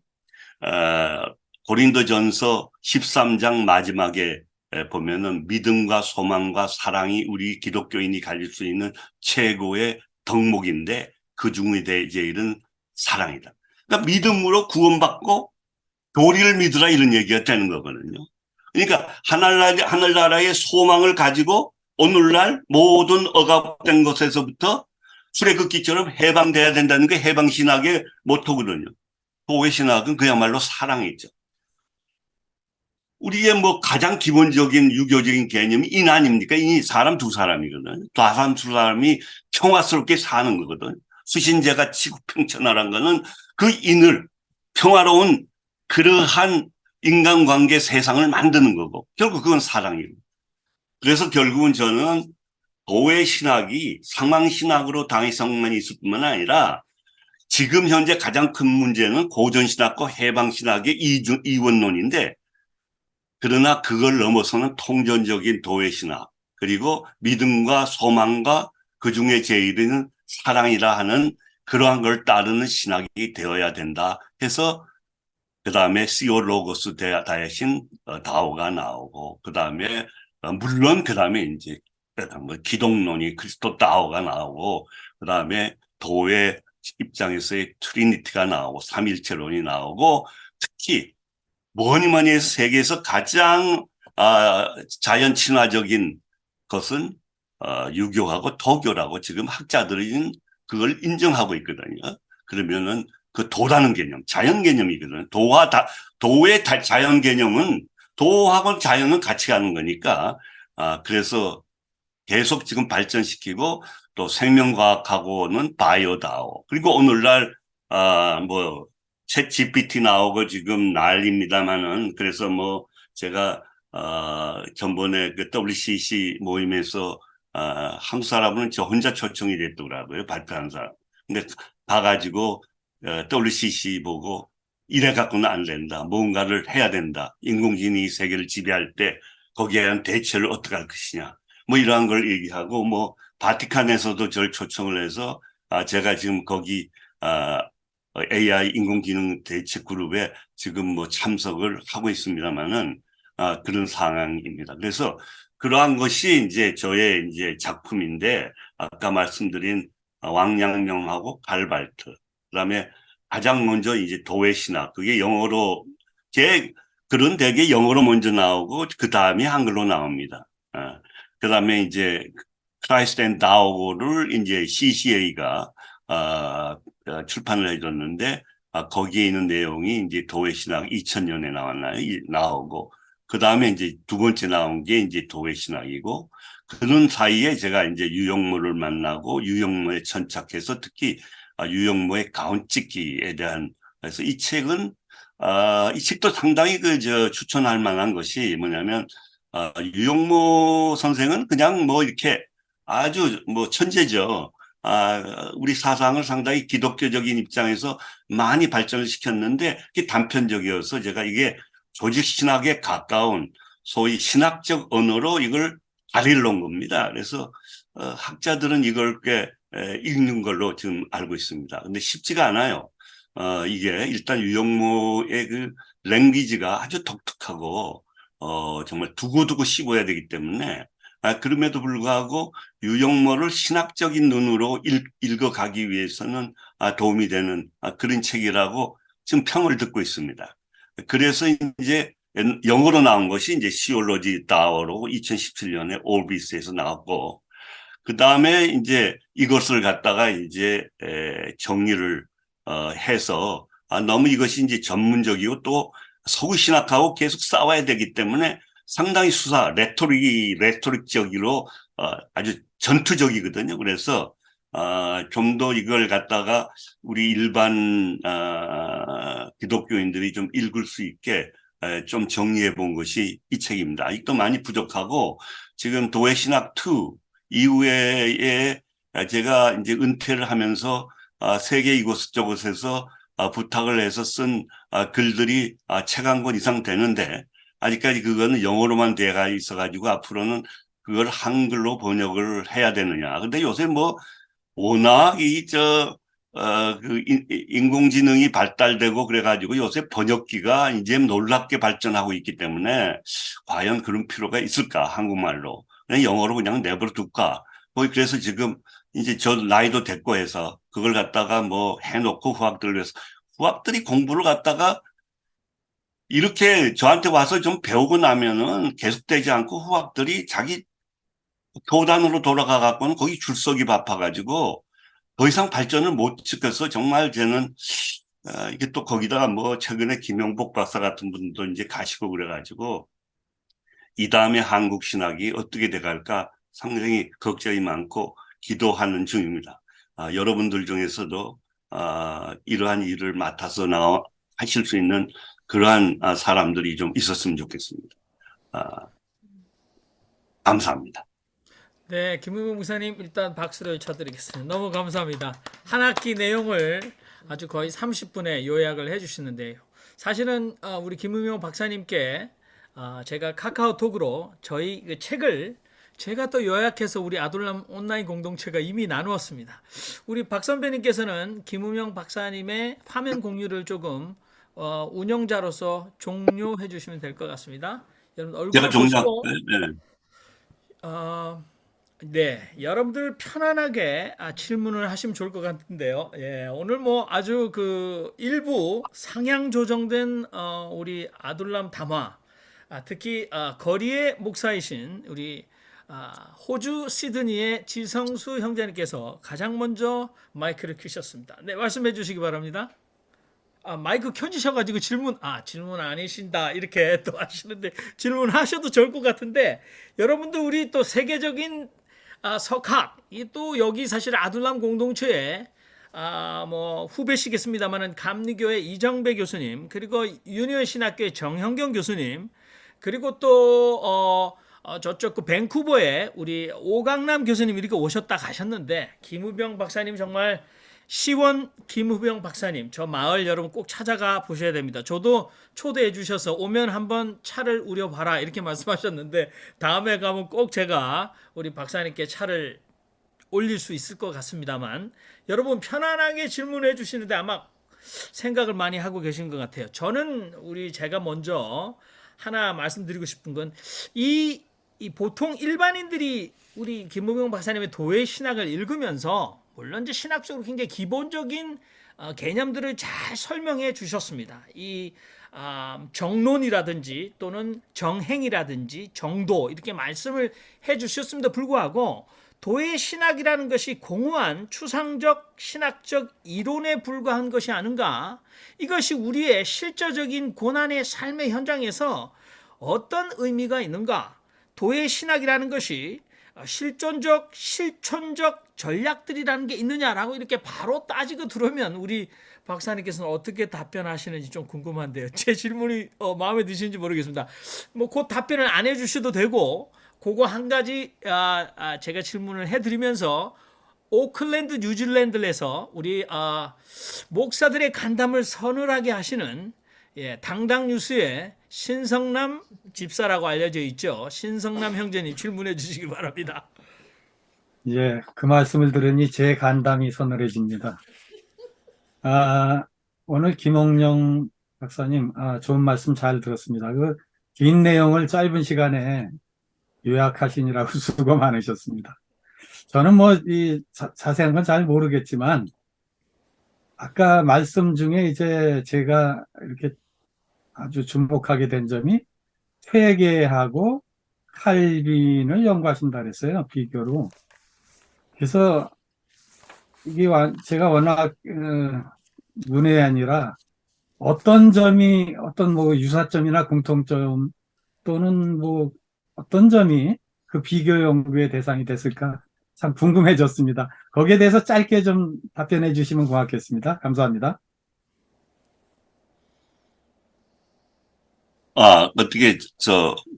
[SPEAKER 2] 고린도전서 13장 마지막에 보면은 믿음과 소망과 사랑이 우리 기독교인이 가질 수 있는 최고의 덕목인데 그 중에 제일은 사랑이다. 그러니까 믿음으로 구원받고 도리를 믿으라 이런 얘기가 되는 거거든요. 그러니까 하늘나라의 소망을 가지고 오늘날 모든 억압된 것에서부터 출애굽기처럼 해방돼야 된다는 게 해방신학의 모토거든요. 도회신학은 그야말로 사랑이죠. 우리의 뭐 가장 기본적인 유교적인 개념이 인 아닙니까? 인이 사람 두 사람이거든. 사람 두 사람이 평화스럽게 사는 거거든. 수신제가 지구 평천하라는 거는 그 인을 평화로운 그러한 인간관계 세상을 만드는 거고 결국 그건 사랑이고. 그래서 결국은 저는 도회 신학이 상황 신학으로 당위성만 있을 뿐만 아니라 지금 현재 가장 큰 문제는 고전 신학과 해방 신학의 이원론인데 그러나 그걸 넘어서는 통전적인 도회 신학 그리고 믿음과 소망과 그중에 제일은 사랑이라 하는 그러한 걸 따르는 신학이 되어야 된다 해서 그다음에 시오로고스 대신 다오가 나오고 그다음에 물론 그다음에 이제 뭐 기독론이 그리스도 다오가 나오고 그다음에 도의 입장에서의 트리니티가 나오고 삼일체론이 나오고 특히 뭐니 뭐니 해서 세계에서 가장 자연 친화적인 것은 유교하고 도교라고 지금 학자들은 그걸 인정하고 있거든요. 그러면은 그 도라는 개념, 자연 개념이거든요. 도의 자연 개념은 도하고 자연은 같이 가는 거니까 그래서 계속 지금 발전시키고 또 생명과학하고는 바이오다오 그리고 오늘날 뭐 챗 GPT 나오고 지금 난립니다마는 그래서 뭐 제가 전번에 그 WCC 모임에서 한국 사람은 저 혼자 초청이 됐더라고요. 발표한 사람. 근데 가가지고 WCC 보고 이래 갖고는 안 된다. 뭔가를 해야 된다. 인공지능이 세계를 지배할 때 거기에 대한 대처를 어떻게 할 것이냐. 뭐 이러한 걸 얘기하고 뭐 바티칸에서도 저를 초청을 해서 제가 지금 거기 AI 인공지능 대책 그룹에 지금 뭐 참석을 하고 있습니다만은 그런 상황입니다. 그래서 그러한 것이 이제 저의 이제 작품인데 아까 말씀드린 왕양명하고 갈발트 그다음에 가장 먼저 이제 도회신학 그게 영어로 제 글은 대개 영어로 먼저 나오고 그 다음에 한글로 나옵니다. 그다음에 이제 크라이스트 앤 다오를 이제 CCA가 출판을 해줬는데 거기에 있는 내용이 이제 도회신학 2000년에 나왔나요? 나오고 그 다음에 이제 두 번째 나온 게 이제 도회신학이고 그런 사이에 제가 이제 유영모를 만나고 유영모에 천착해서 특히 유영모의 가운찍기에 대한 그래서 이 책은 이 책도 상당히 저 추천할 만한 것이 뭐냐면 유영모 선생은 그냥 뭐 이렇게 아주 뭐 천재죠. 우리 사상을 상당히 기독교적인 입장에서 많이 발전을 시켰는데 그게 단편적이어서 제가 이게 조직신학에 가까운 소위 신학적 언어로 이걸 다리를 놓은 겁니다. 그래서 학자들은 이걸 꽤 읽는 걸로 지금 알고 있습니다. 근데 쉽지가 않아요. 이게 일단 유영모의 그 랭귀지가 아주 독특하고 정말 두고두고 씹어야 되기 때문에 그럼에도 불구하고 유영모를 신학적인 눈으로 읽어가기 위해서는 도움이 되는 그런 책이라고 지금 평을 듣고 있습니다. 그래서 이제 영어로 나온 것이 이제 시올로지 다워로 2017년에 올비스에서 나왔고 그 다음에 이제 이것을 갖다가 이제 정리를 해서 너무 이것이 이제 전문적이고 또 서구 신학하고 계속 싸워야 되기 때문에 상당히 레토릭적으로 아주 전투적이거든요. 그래서 좀 더 이걸 갖다가 우리 일반 기독교인들이 좀 읽을 수 있게 좀 정리해 본 것이 이 책입니다. 아직도 많이 부족하고 지금 도회신학 2 이후에 제가 이제 은퇴를 하면서 세계 이곳저곳에서 부탁을 해서 쓴 글들이 책 한 권 이상 되는데 아직까지 그거는 영어로만 돼가 있어가지고 앞으로는 그걸 한글로 번역을 해야 되느냐. 근데 요새 뭐 워낙 그 인공지능이 발달되고 그래가지고 요새 번역기가 이제 놀랍게 발전하고 있기 때문에 과연 그런 필요가 있을까 한국말로 그냥 영어로 그냥 내버려 둘까 뭐 그래서 지금 이제 저 나이도 됐고 해서 그걸 갖다가 뭐 해놓고 후학들을 위해서 후학들이 공부를 갖다가 이렇게 저한테 와서 좀 배우고 나면은 계속되지 않고 후학들이 자기 교단으로 돌아가 갖고는 거기 줄서기 바빠가지고 더 이상 발전을 못 시켜서 정말 저는 이게 또 거기다가 뭐 최근에 김영복 박사 같은 분도 이제 가시고 그래가지고 이 다음에 한국 신학이 어떻게 돼갈까 상당히 걱정이 많고 기도하는 중입니다. 여러분들 중에서도 이러한 일을 맡아서 하실 수 있는 그러한 사람들이 좀 있었으면 좋겠습니다. 감사합니다.
[SPEAKER 1] 네, 김우명 목사님 일단 박수를 쳐드리겠습니다. 너무 감사합니다. 한 학기 내용을 아주 거의 30분에 요약을 해주시는데요. 사실은 우리 김우명 박사님께 제가 카카오톡으로 저희 그 책을 제가 또 요약해서 우리 아둘람 온라인 공동체가 이미 나누었습니다. 우리 박 선배님께서는 김우명 박사님의 화면 공유를 조금 운영자로서 종료해 주시면 될 것 같습니다. 여러분
[SPEAKER 2] 제가
[SPEAKER 1] 얼굴을
[SPEAKER 2] 종작,
[SPEAKER 1] 보시고
[SPEAKER 2] 네,
[SPEAKER 1] 네, 여러분들 편안하게 질문을 하시면 좋을 것 같은데요. 예, 오늘 뭐 아주 그 일부 상향 조정된 우리 아둘람 담화, 특히 거리의 목사이신 우리 호주 시드니의 지성수 형제님께서 가장 먼저 마이크를 켜셨습니다. 네, 말씀해 주시기 바랍니다. 마이크 켜지셔가지고 질문 아니신다 이렇게 또 하시는데 질문하셔도 좋을 것 같은데 여러분들 우리 또 세계적인 석학 이 또 여기 사실 아둘람 공동체에 뭐 후배시겠습니다만은 감리교회 이정배 교수님 그리고 유니온 신학교의 정형경 교수님 그리고 또 저쪽 그 밴쿠버에 우리 오강남 교수님 이렇게 오셨다 가셨는데 김우병 박사님 정말 시원 김우병 박사님 저 마을 여러분 꼭 찾아가 보셔야 됩니다. 저도 초대해 주셔서 오면 한번 차를 우려봐라 이렇게 말씀하셨는데 다음에 가면 꼭 제가 우리 박사님께 차를 올릴 수 있을 것 같습니다만 여러분 편안하게 질문해 주시는데 아마 생각을 많이 하고 계신 것 같아요. 저는 제가 먼저 하나 말씀드리고 싶은 건 이 보통 일반인들이 우리 김무명 박사님의 도회 신학을 읽으면서 물론 이제 신학적으로 굉장히 기본적인 개념들을 잘 설명해 주셨습니다. 이 정론이라든지 또는 정행이라든지 정도 이렇게 말씀을 해 주셨음에도 불구하고 도의 신학이라는 것이 공허한 추상적 신학적 이론에 불과한 것이 아닌가? 이것이 우리의 실제적인 고난의 삶의 현장에서 어떤 의미가 있는가? 도의 신학이라는 것이 실존적, 실천적 전략들이라는 게 있느냐라고 이렇게 바로 따지고 들으면 우리 박사님께서는 어떻게 답변하시는지 좀 궁금한데요. 제 질문이 마음에 드시는지 모르겠습니다. 뭐 곧 답변을 안 해주셔도 되고 그거 한 가지 제가 질문을 해드리면서 오클랜드 뉴질랜드에서 우리 목사들의 간담을 서늘하게 하시는 당당 뉴스의 신성남 집사라고 알려져 있죠. 신성남 형제님 질문해 주시기 바랍니다.
[SPEAKER 3] 예, 그 말씀을 들으니 제 간담이 서늘해집니다. 오늘 김홍영 박사님, 좋은 말씀 잘 들었습니다. 그 긴 내용을 짧은 시간에 요약하시느라고 수고 많으셨습니다. 저는 뭐, 자세한 건 잘 모르겠지만, 아까 말씀 중에 이제 제가 이렇게 아주 주목하게 된 점이 퇴계하고 칼빈을 연구하신다 그랬어요, 비교로. 그래서 이게 제가 워낙 문외한이라 어떤 점이 어떤 뭐 유사점이나 공통점 또는 뭐 어떤 점이 그 비교 연구의 대상이 됐을까 참 궁금해졌습니다. 거기에 대해서 짧게 좀 답변해 주시면 고맙겠습니다. 감사합니다.
[SPEAKER 2] 어떻게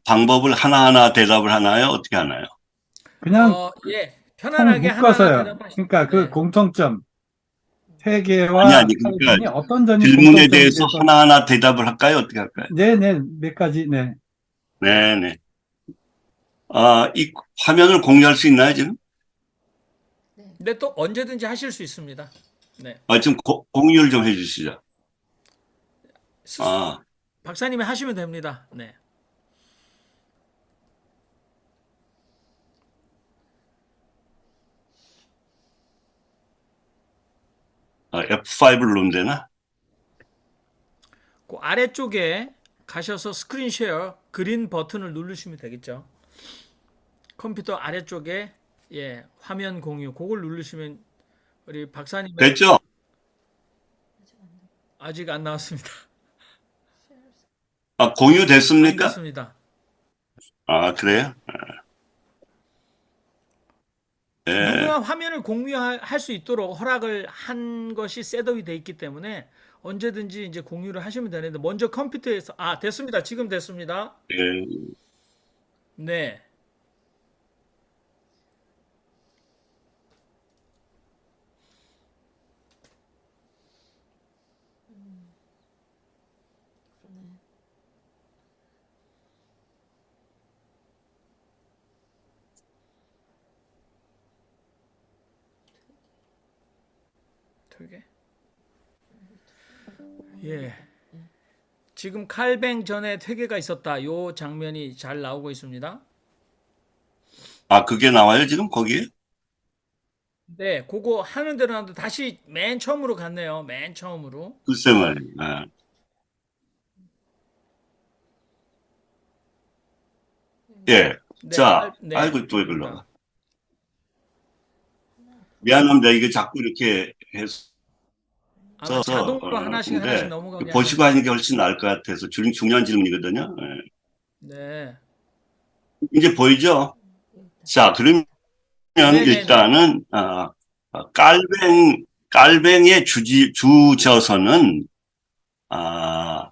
[SPEAKER 2] 방법을 하나하나 대답을 하나요? 어떻게 하나요?
[SPEAKER 3] 그냥
[SPEAKER 1] 편안하게
[SPEAKER 3] 묶어서요.
[SPEAKER 1] 하나하나 대답하시죠.
[SPEAKER 3] 그러니까 그
[SPEAKER 1] 네.
[SPEAKER 3] 공통점,
[SPEAKER 2] 아니,
[SPEAKER 3] 회계와
[SPEAKER 2] 그러니까
[SPEAKER 3] 칼빈이 어떤 점이
[SPEAKER 2] 질문에
[SPEAKER 3] 공통점이
[SPEAKER 2] 대해서
[SPEAKER 3] 돼서
[SPEAKER 2] 하나하나 대답을 할까요? 어떻게 할까요?
[SPEAKER 3] 네네 몇 가지 네.
[SPEAKER 2] 네네. 이 화면을 공유할 수 있나요, 지금?
[SPEAKER 1] 근데 또 언제든지 하실 수 있습니다. 네.
[SPEAKER 2] 지금 공유를 좀 해주시죠.
[SPEAKER 1] 박사님이 하시면 됩니다. 네.
[SPEAKER 2] F5를 누르면 되나?
[SPEAKER 1] 그 아래쪽에 가셔서 스크린 쉐어 그린 버튼을 누르시면 되겠죠. 컴퓨터 아래쪽에 화면 공유 그걸 누르시면 우리 박사님의
[SPEAKER 2] 됐죠?
[SPEAKER 1] 아직 안 나왔습니다.
[SPEAKER 2] 아,
[SPEAKER 1] 안
[SPEAKER 2] 공유됐습니까?
[SPEAKER 1] 됐습니다.
[SPEAKER 2] 아, 그래요? 예.
[SPEAKER 1] 누구나 화면을 공유할 수 있도록 허락을 한 것이 셋업이 돼 있기 때문에 언제든지 이제 공유를 하시면 되는데 먼저 컴퓨터에서 됐습니다. 지금 됐습니다.
[SPEAKER 2] 예.
[SPEAKER 1] 네. 되게. 예. 지금 칼뱅 전에 퇴계가 있었다. 요 장면이 잘 나오고 있습니다.
[SPEAKER 2] 아, 그게 나와요, 지금 거기에?
[SPEAKER 1] 네, 그거 하는 대로 하는데 다시 맨 처음으로 갔네요. 맨 처음으로.
[SPEAKER 2] 글쎄 말이에요. 아, 예.
[SPEAKER 1] 네,
[SPEAKER 2] 자,
[SPEAKER 1] 네.
[SPEAKER 2] 아이고, 또 이걸로.
[SPEAKER 1] 그러니까.
[SPEAKER 2] 미안합니다. 이게 자꾸 이렇게 해서,
[SPEAKER 1] 아마 자동으로 하나씩
[SPEAKER 2] 근데
[SPEAKER 1] 넘어가게
[SPEAKER 2] 보시고
[SPEAKER 1] 하겠습니다.
[SPEAKER 2] 하는 게 훨씬 나을 것 같아서 중요한 질문이거든요. 예.
[SPEAKER 1] 네.
[SPEAKER 2] 이제 보이죠? 자, 그러면
[SPEAKER 1] 네네네.
[SPEAKER 2] 일단은, 깔뱅의 주저서는, 아,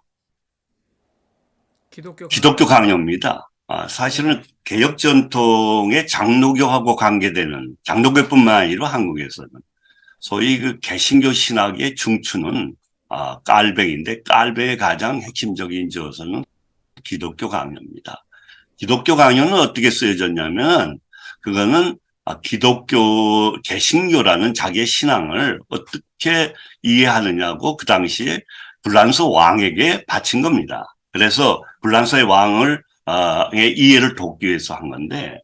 [SPEAKER 1] 기독교
[SPEAKER 2] 기독교
[SPEAKER 1] 강요.
[SPEAKER 2] 강요입니다. 사실은
[SPEAKER 1] 네.
[SPEAKER 2] 개혁 전통의 장로교하고 관계되는, 장로교뿐만 아니라 한국에서는 소위 그 개신교 신학의 중추는 깔뱅인데, 깔뱅의 가장 핵심적인 저서는 기독교 강요입니다. 기독교 강요는 어떻게 쓰여졌냐면, 그거는 기독교 개신교라는 자기의 신앙을 어떻게 이해하느냐고 그 당시에 불란서 왕에게 바친 겁니다. 그래서 불란서의 왕을 의 이해를 돕기 위해서 한 건데,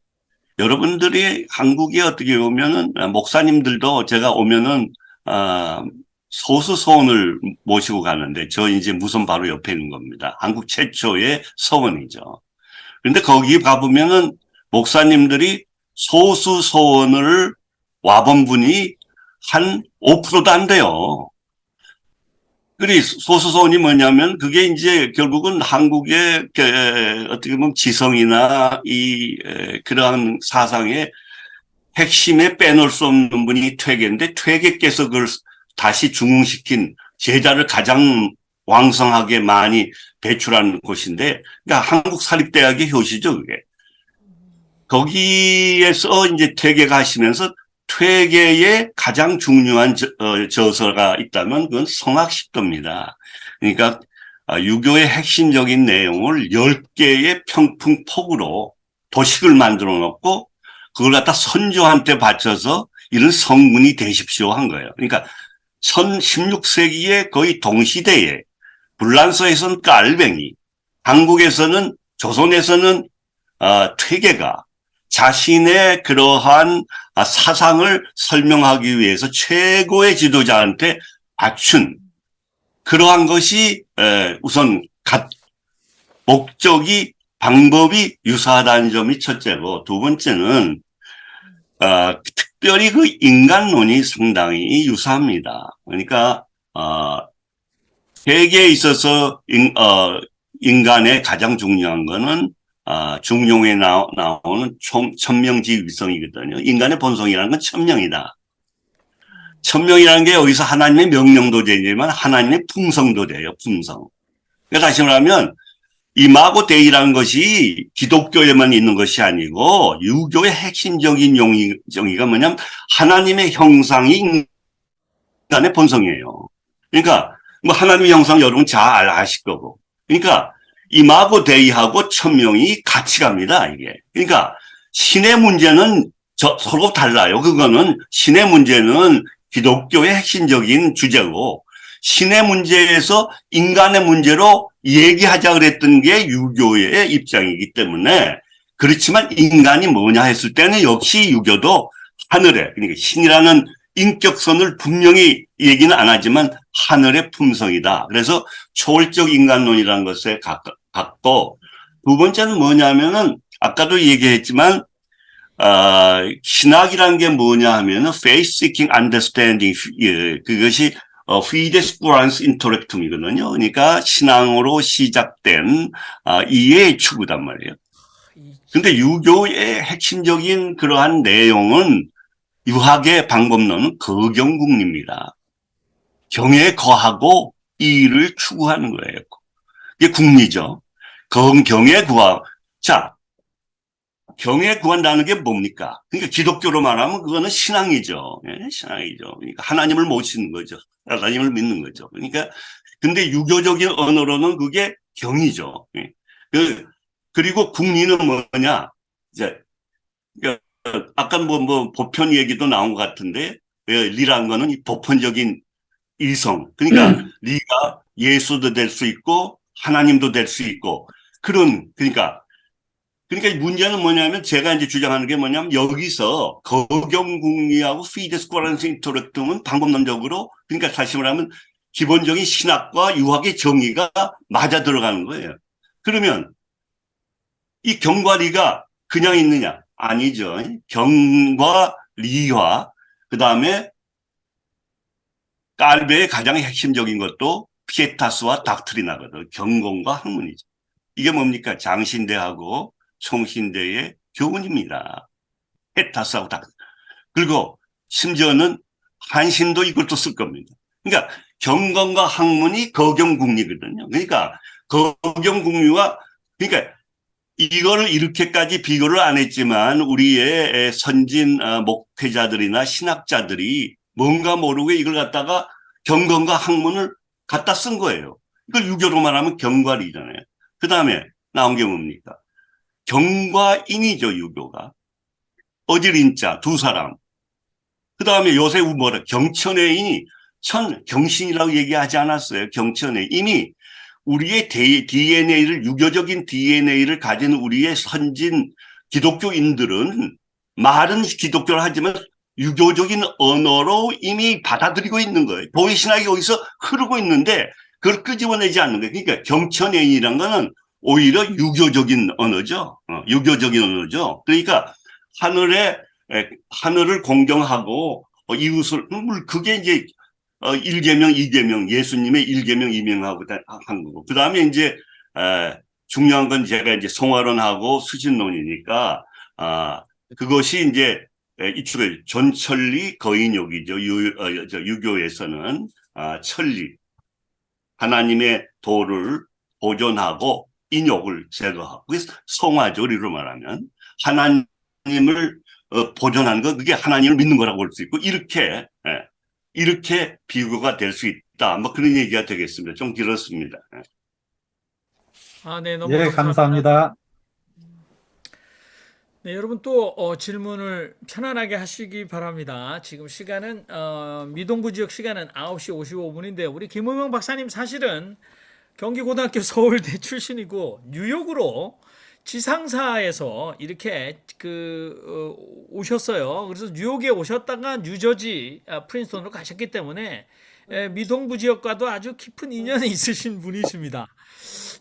[SPEAKER 2] 여러분들이 한국에 어떻게 오면은 목사님들도 제가 오면은 소수 서원을 모시고 가는데, 저 이제 무선 바로 옆에 있는 겁니다. 한국 최초의 서원이죠. 그런데 거기 가보면은 목사님들이 소수 서원을 와본 분이 한 5%도 안 돼요. 그리 소수 서원이 뭐냐면 그게 이제 결국은 한국의 어떻게 보면 지성이나 그러한 사상의 핵심에 빼놓을 수 없는 분이 퇴계인데, 퇴계께서 그걸 다시 중흥시킨 제자를 가장 왕성하게 많이 배출한 곳인데, 그러니까 한국 사립대학의 효시죠, 그게. 거기에서 이제 퇴계가 하시면서 퇴계의 가장 중요한 저서가 있다면 그건 성학십도입니다. 그러니까 유교의 핵심적인 내용을 10개의 평풍폭으로 도식을 만들어 놓고 그걸 갖다 선조한테 바쳐서 이런 성문이 되십시오 한 거예요. 그러니까 16세기에 거의 동시대에 불란서에서는 깔뱅이, 한국에서는 조선에서는 퇴계가 자신의 그러한 사상을 설명하기 위해서 최고의 지도자한테 맞춘 그러한 것이 우선 목적이 방법이 유사하다는 점이 첫째고, 두 번째는 특별히 그 인간론이 상당히 유사합니다. 그러니까 세계에 있어서 인간의 가장 중요한 거는 중용에 나오는 천명지위성이거든요. 인간의 본성이라는 건 천명이다. 천명이라는 게 여기서 하나님의 명령도 되지만 하나님의 풍성도 돼요. 풍성. 그러니까 다시 말하면 이마고 데이라는 것이 기독교에만 있는 것이 아니고 유교의 핵심적인 정의가 뭐냐면 하나님의 형상이 인간의 본성이에요. 그러니까 뭐 하나님의 형상 여러분 잘 아실 거고. 그러니까 이마고 데이하고 천명이 같이 갑니다, 이게. 그러니까 신의 문제는 서로 달라요. 그거는 신의 문제는 기독교의 핵심적인 주제고, 신의 문제에서 인간의 문제로 얘기하자 그랬던 게 유교의 입장이기 때문에, 그렇지만 인간이 뭐냐 했을 때는 역시 유교도 하늘에, 그러니까 신이라는 인격선을 분명히 얘기는 안 하지만 하늘의 품성이다. 그래서 초월적 인간론이라는 것에 갖고, 두 번째는 뭐냐면은 아까도 얘기했지만 신학이라는 게 뭐냐 하면은 faith seeking understanding, 그것이 fides quorans intellectum이거든요. 그러니까 신앙으로 시작된 이해의 추구단 말이에요. 근데 유교의 핵심적인 그러한 내용은 유학의 방법론은 거경궁리입니다. 경에 거하고 이의를 추구하는 거예요. 이게 궁리죠. 경에 구하. 자, 경에 구한다는 게 뭡니까? 그러니까 기독교로 말하면 그거는 신앙이죠. 예, 신앙이죠. 그러니까 하나님을 모시는 거죠. 하나님을 믿는 거죠. 그러니까 근데 유교적인 언어로는 그게 경이죠. 예. 그리고 궁리는 뭐냐? 이제 아까 뭐 보편 얘기도 나온 것 같은데 리라는 거는 이 보편적인 이성. 그러니까 리가 예수도 될 수 있고 하나님도 될 수 있고 그러니까 문제는 뭐냐면 제가 이제 주장하는 게 뭐냐면 여기서 거경궁리하고 fides quorans intellectum은 방법론적으로 그러니까 다시 말하면 기본적인 신학과 유학의 정의가 맞아 들어가는 거예요. 그러면 이 경과 리가 그냥 있느냐? 아니죠. 경과 리화 그다음에 깔베의 가장 핵심적인 것도 피에타스와 닥트리나거든. 경공과 학문이죠. 이게 뭡니까? 장신대하고 총신대의 교훈입니다. 에타스하고 닥트리. 그리고 심지어는 한신도 이것도 쓸 겁니다. 그러니까 경공과 학문이 거경궁리거든요. 그러니까 거경궁리와 그러니까 이거를 이렇게까지 비교를 안 했지만 우리의 선진 목회자들이나 신학자들이 뭔가 모르게 이걸 갖다가 경건과 학문을 갖다 쓴 거예요. 이걸 유교로 말하면 경과리잖아요. 그 다음에 나온 게 뭡니까? 경과인이죠, 유교가. 어질인자 두 사람. 그 다음에 요새 뭐라 경천외인이 경신이라고 얘기하지 않았어요. 경천외 이미 우리의 DNA를 유교적인 DNA를 가진 우리의 선진 기독교인들은 말은 기독교를 하지만 유교적인 언어로 이미 받아들이고 있는 거예요. 도의신학이 여기서 흐르고 있는데 그걸 끄집어내지 않는 거예요. 그러니까 경천애인이란 거는 오히려 유교적인 언어죠. 유교적인 언어죠. 그러니까 하늘을 공경하고 이웃을 그게 이제 1계명, 2계명, 예수님의 1계명, 2명하고 한 거고. 그 다음에 이제 중요한 건 제가 이제 성화론하고 수신론이니까 그것이 이제 이쪽에 전천리 거인욕이죠. 유교에서는 천리 하나님의 도를 보존하고 인욕을 제거하고 그래서 성화죠. 우리로 말하면 하나님을 보존하는 거 그게 하나님을 믿는 거라고 볼 수 있고 이렇게 비교가 될 수 있다. 뭐 그런 얘기가 되겠습니다. 좀 길었습니다.
[SPEAKER 1] 네, 너무
[SPEAKER 3] 예, 감사합니다.
[SPEAKER 1] 네, 여러분 또 질문을 편안하게 하시기 바랍니다. 지금 시간은 미동부 지역 시간은 9시 55분인데요. 우리 김우명 박사님 사실은 경기고등학교 서울대 출신이고 뉴욕으로 지상사에서 이렇게 오셨어요. 그래서 뉴욕에 오셨다가 뉴저지 프린스턴으로 가셨기 때문에 미동부 지역과도 아주 깊은 인연이 있으신 분이십니다.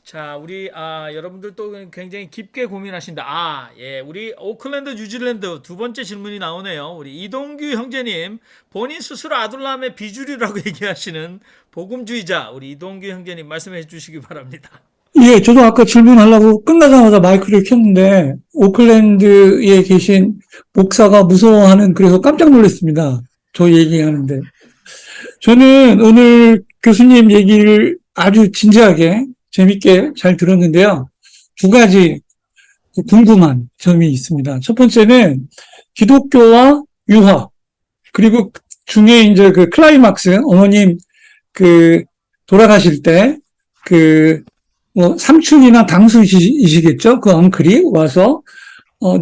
[SPEAKER 1] 자, 우리 여러분들 또 굉장히 깊게 고민하신다. 예, 우리 오클랜드 뉴질랜드 두 번째 질문이 나오네요. 우리 이동규 형제님, 본인 스스로 아둘람의 비주류라고 얘기하시는 복음주의자 우리 이동규 형제님 말씀해 주시기 바랍니다.
[SPEAKER 4] 예, 저도 아까 질문하려고 끝나자마자 마이크를 켰는데 오클랜드에 계신 목사가 무서워하는 그래서 깜짝 놀랐습니다. 저 얘기하는데 저는 오늘 교수님 얘기를 아주 진지하게 재밌게 잘 들었는데요. 두 가지 궁금한 점이 있습니다. 첫 번째는 기독교와 유학 그리고 중에 이제 그 클라이막스 어머님 돌아가실 때 삼촌이나 당수이시겠죠? 그 엉클이 와서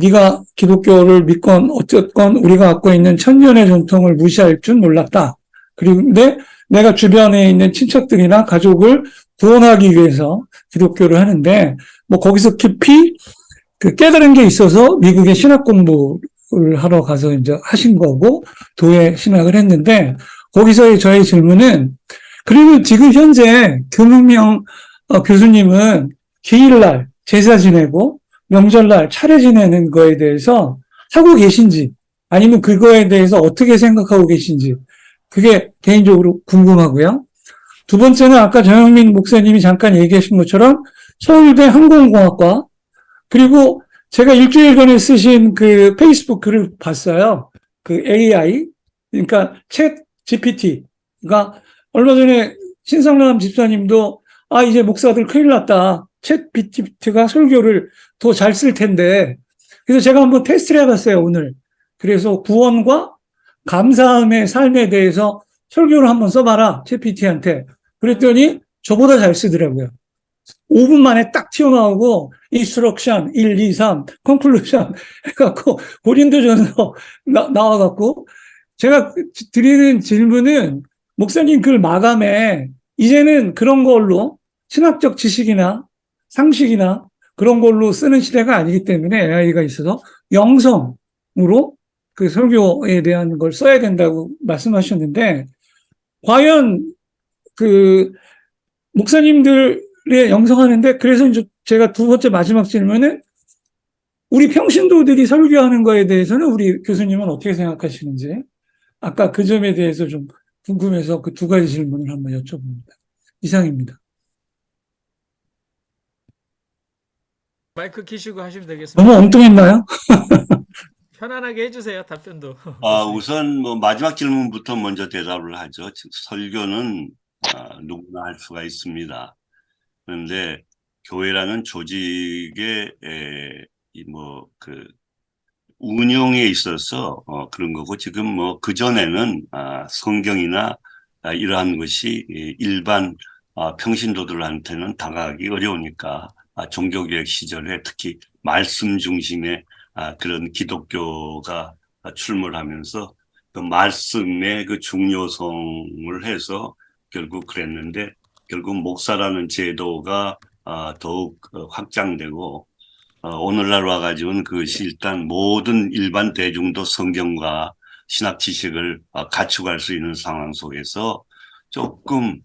[SPEAKER 4] 네가 기독교를 믿건 어쨌건 우리가 갖고 있는 천년의 전통을 무시할 줄 몰랐다. 그런데 내가 주변에 있는 친척들이나 가족을 구원하기 위해서 기독교를 하는데 뭐 거기서 깊이 깨달은 게 있어서 미국에 신학 공부를 하러 가서 이제 하신 거고 도예 신학을 했는데 거기서의 저의 질문은 그리고 지금 현재 금은명 교수님은 기일날 제사 지내고 명절날 차례 지내는 거에 대해서 하고 계신지 아니면 그거에 대해서 어떻게 생각하고 계신지 그게 개인적으로 궁금하고요. 두 번째는 아까 정영민 목사님이 잠깐 얘기하신 것처럼 서울대 항공공학과, 그리고 제가 일주일 전에 쓰신 그 페이스북 글을 봤어요. 그 AI, 그러니까 챗 GPT가 얼마 전에 신성남 집사님도 이제 목사들 큰일 났다. 챗 GPT가 설교를 더 잘 쓸 텐데. 그래서 제가 한번 테스트를 해봤어요, 오늘. 그래서 구원과 감사함의 삶에 대해서 설교를 한번 써봐라, 챗GPT한테. 그랬더니 저보다 잘 쓰더라고요. 5분 만에 딱 튀어나오고 인스트럭션 1, 2, 3, 컨클루션 해갖고 고린도전서 나와갖고 제가 드리는 질문은 목사님 글 마감에 이제는 그런 걸로 신학적 지식이나 상식이나 그런 걸로 쓰는 시대가 아니기 때문에 AI가 있어서 영성으로 그 설교에 대한 걸 써야 된다고 말씀하셨는데 과연 그 목사님들의 영성하는데 그래서 이제 제가 두 번째 마지막 질문은 우리 평신도들이 설교하는 거에 대해서는 우리 교수님은 어떻게 생각하시는지 아까 그 점에 대해서 좀 궁금해서 그 두 가지 질문을 한번 여쭤봅니다. 이상입니다.
[SPEAKER 1] 마이크 키시고 하시면 되겠습니다.
[SPEAKER 4] 너무 엉뚱했나요?
[SPEAKER 1] 편안하게 해주세요. 답변도.
[SPEAKER 2] 우선 뭐 마지막 질문부터 먼저 대답을 하죠. 즉, 설교는 누구나 할 수가 있습니다. 그런데 교회라는 조직의 그 운영에 있어서 그런 거고 지금 뭐 그 전에는 성경이나 이러한 것이 일반 평신도들한테는 다가가기 어려우니까 종교개혁 시절에 특히 말씀 중심의 그런 기독교가 출몰하면서 그 말씀의 그 중요성을 해서 결국 그랬는데 결국 목사라는 제도가 더욱 확장되고 오늘날 와가지고는 그것이 일단 모든 일반 대중도 성경과 신학 지식을 갖추갈 수 있는 상황 속에서 조금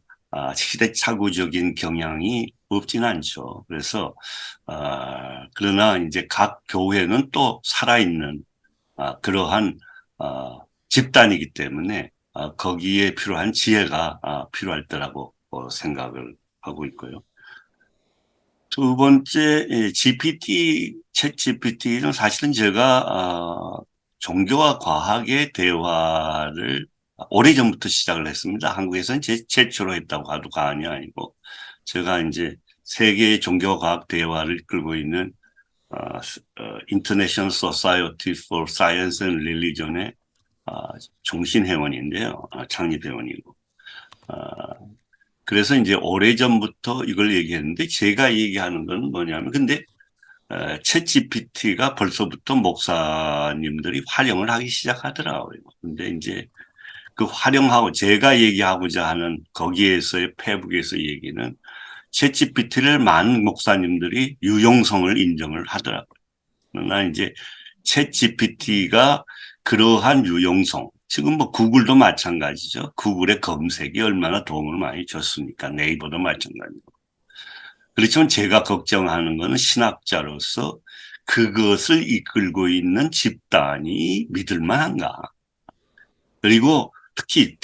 [SPEAKER 2] 시대착오적인 경향이 없진 않죠. 그래서 그러나 이제 각 교회는 또 살아있는 그러한 집단이기 때문에 거기에 필요한 지혜가 필요할 때라고 생각을 하고 있고요. 두 번째, 챗 GPT는 사실은 제가 종교와 과학의 대화를 오래전부터 시작을 했습니다. 한국에서는 최초로 했다고 해도 과언이 아니고 제가 이제 세계의 종교와 과학 대화를 이끌고 있는 International Society for Science and Religion의 종신회원인데요. 창립회원이고. 그래서 이제 오래전부터 이걸 얘기했는데 제가 얘기하는 건 뭐냐면 근데 챗 GPT가 벌써부터 목사님들이 활용을 하기 시작하더라고요. 근데 이제 그 활용하고 제가 얘기하고자 하는 거기에서의 페북에서 얘기는 챗 GPT를 많은 목사님들이 유용성을 인정을 하더라고요. 그러나 이제 챗 GPT가 그러한 유용성, 지금 뭐 구글도 마찬가지죠. 구글의 검색이 얼마나 도움을 많이 줬습니까? 네이버도 마찬가지고. 그렇지만 제가 걱정하는 것은 신학자로서 그것을 이끌고 있는 집단이 믿을만한가. 그리고 특히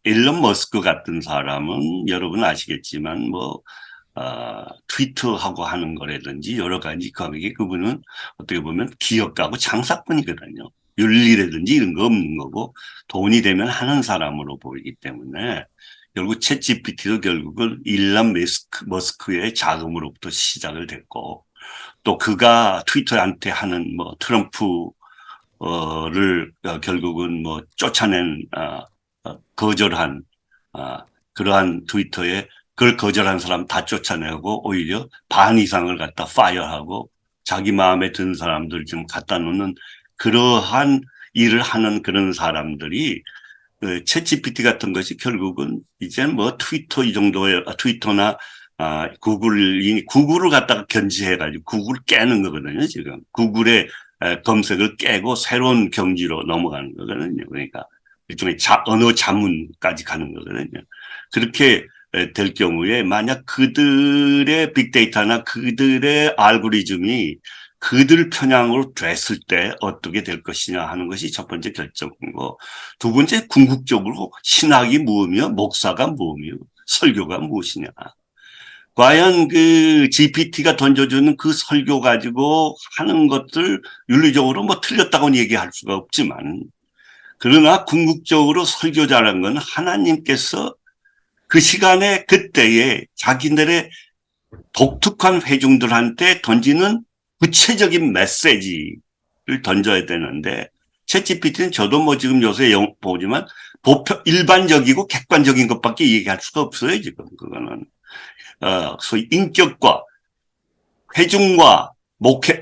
[SPEAKER 2] 일론 머스크 같은 사람은 여러분 아시겠지만 뭐 트위터하고 하는 거라든지 여러 가지 거기에 그분은 어떻게 보면 기업가고 장사꾼이거든요. 윤리라든지 이런 거 없는 거고 돈이 되면 하는 사람으로 보이기 때문에 결국 챗 GPT도 결국은 일론 머스크의 자금으로부터 시작을 됐고 또 그가 트위터한테 하는 뭐 트럼프를 결국은 뭐 쫓아낸 거절한 그러한 트위터에 그걸 거절한 사람 다 쫓아내고 오히려 반 이상을 갖다 파이어하고 자기 마음에 드는 사람들 좀 갖다 놓는 그러한 일을 하는 그런 사람들이 챗 GPT 같은 것이 결국은 이제 뭐 트위터 이 정도의 트위터나 구글을 갖다가 견지해가지고 구글 깨는 거거든요. 지금 구글의 검색을 깨고 새로운 경지로 넘어가는 거거든요. 그러니까 일종의 언어 자문까지 가는 거거든요. 그렇게 될 경우에 만약 그들의 빅데이터나 그들의 알고리즘이 그들 편향으로 됐을 때 어떻게 될 것이냐 하는 것이 첫 번째 결정이고, 두 번째 궁극적으로 신학이 무엇이며 목사가 무엇이며 설교가 무엇이냐. 과연 그 GPT가 던져주는 그 설교 가지고 하는 것들 윤리적으로 뭐 틀렸다고는 얘기할 수가 없지만, 그러나 궁극적으로 설교자라는 건 하나님께서 그 시간에 그때에 자기들의 독특한 회중들한테 던지는 구체적인 메시지를 던져야 되는데, 챗GPT는 저도 뭐 지금 요새 보지만 일반적이고 객관적인 것밖에 얘기할 수가 없어요, 지금. 그거는. 소위 인격과 회중과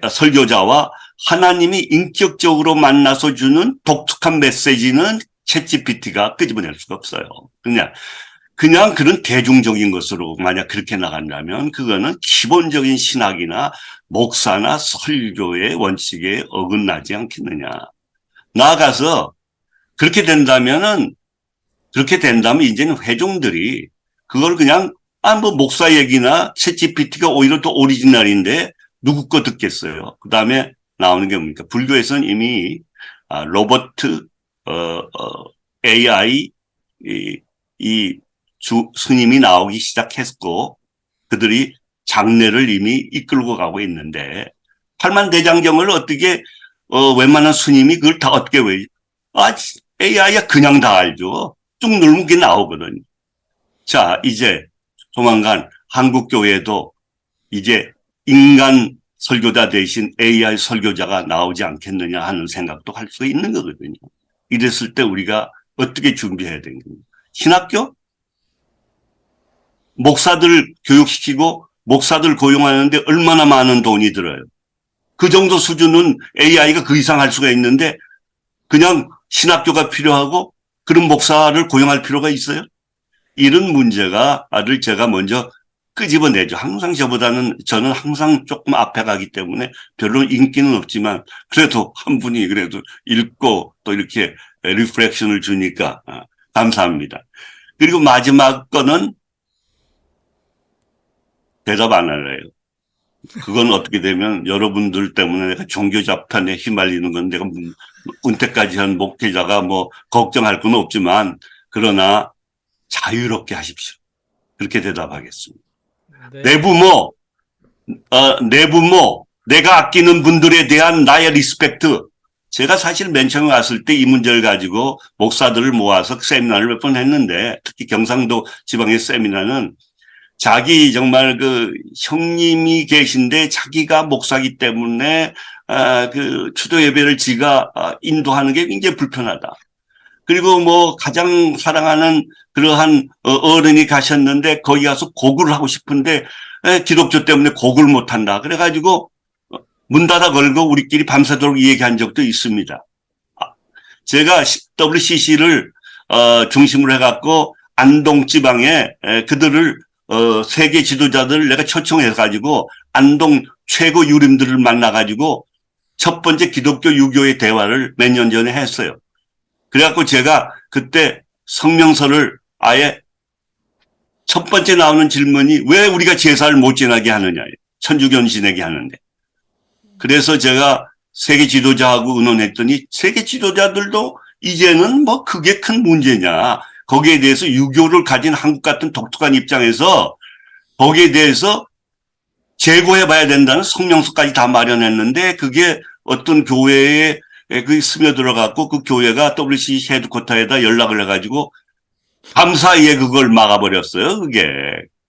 [SPEAKER 2] 설교자와 하나님이 인격적으로 만나서 주는 독특한 메시지는 챗GPT가 끄집어낼 수가 없어요. 그냥 그런 대중적인 것으로 만약 그렇게 나간다면 그거는 기본적인 신학이나 목사나 설교의 원칙에 어긋나지 않겠느냐. 나아가서 그렇게 된다면 이제는 회중들이 그걸 그냥 뭐 목사 얘기나 챗GPT가 오히려 더 오리지널인데 누구 거 듣겠어요. 그 다음에 나오는 게 뭡니까? 불교에서는 이미 로버트 AI 이 스님이 나오기 시작했고, 그들이 장례를 이미 이끌고 가고 있는데, 팔만대장경을 어떻게 웬만한 스님이 그걸 다 어떻게 왜? AI야 그냥 다 알죠. 쭉 누르면 그게 나오거든요. 자, 이제 조만간 한국 교회도 이제 인간 설교자 대신 AI 설교자가 나오지 않겠느냐 하는 생각도 할 수 있는 거거든요. 이랬을 때 우리가 어떻게 준비해야 되는가? 신학교? 목사들 교육시키고 목사들 고용하는데 얼마나 많은 돈이 들어요. 그 정도 수준은 AI가 그 이상 할 수가 있는데 그냥 신학교가 필요하고 그런 목사를 고용할 필요가 있어요? 이런 문제가 아들 제가 먼저 끄집어내죠. 항상 저는 항상 조금 앞에 가기 때문에 별로 인기는 없지만 그래도 한 분이 그래도 읽고 또 이렇게 리프렉션을 주니까 감사합니다. 그리고 마지막 거는 대답 안 할래요. 그건 어떻게 되면 여러분들 때문에 내가 종교 잡탄에 휘말리는 건 내가 은퇴까지 한 목회자가 뭐 걱정할 건 없지만 그러나 자유롭게 하십시오. 그렇게 대답하겠습니다.
[SPEAKER 1] 네.
[SPEAKER 2] 내 부모, 내가 아끼는 분들에 대한 나의 리스펙트. 제가 사실 맨 처음에 왔을 때 이 문제를 가지고 목사들을 모아서 세미나를 몇 번 했는데 특히 경상도 지방의 세미나는 자기 정말 그 형님이 계신데 자기가 목사기 때문에 그 추도 예배를 지가 인도하는 게 굉장히 불편하다. 그리고 뭐 가장 사랑하는 그러한 어른이 가셨는데 거기 가서 고구를 하고 싶은데 기독교 때문에 고구를 못한다. 그래가지고 문 닫아 걸고 우리끼리 밤새도록 얘기한 적도 있습니다. 제가 WCC를 중심으로 해갖고 안동 지방에 그들을 세계 지도자들을 내가 초청해가지고 안동 최고 유림들을 만나가지고 첫 번째 기독교 유교의 대화를 몇 년 전에 했어요. 그래갖고 제가 그때 성명서를 아예 첫 번째 나오는 질문이 왜 우리가 제사를 못 지나게 하느냐예요. 천주교인신에게 하는데. 그래서 제가 세계 지도자하고 의논했더니 세계 지도자들도 이제는 뭐 그게 큰 문제냐. 거기에 대해서 유교를 가진 한국 같은 독특한 입장에서 거기에 대해서 재고해봐야 된다는 성명서까지 다 마련했는데 그게 어떤 교회에 그 스며들어갖고 그 교회가 WCC 헤드쿼터에다 연락을 해가지고 밤사이에 그걸 막아버렸어요, 그게.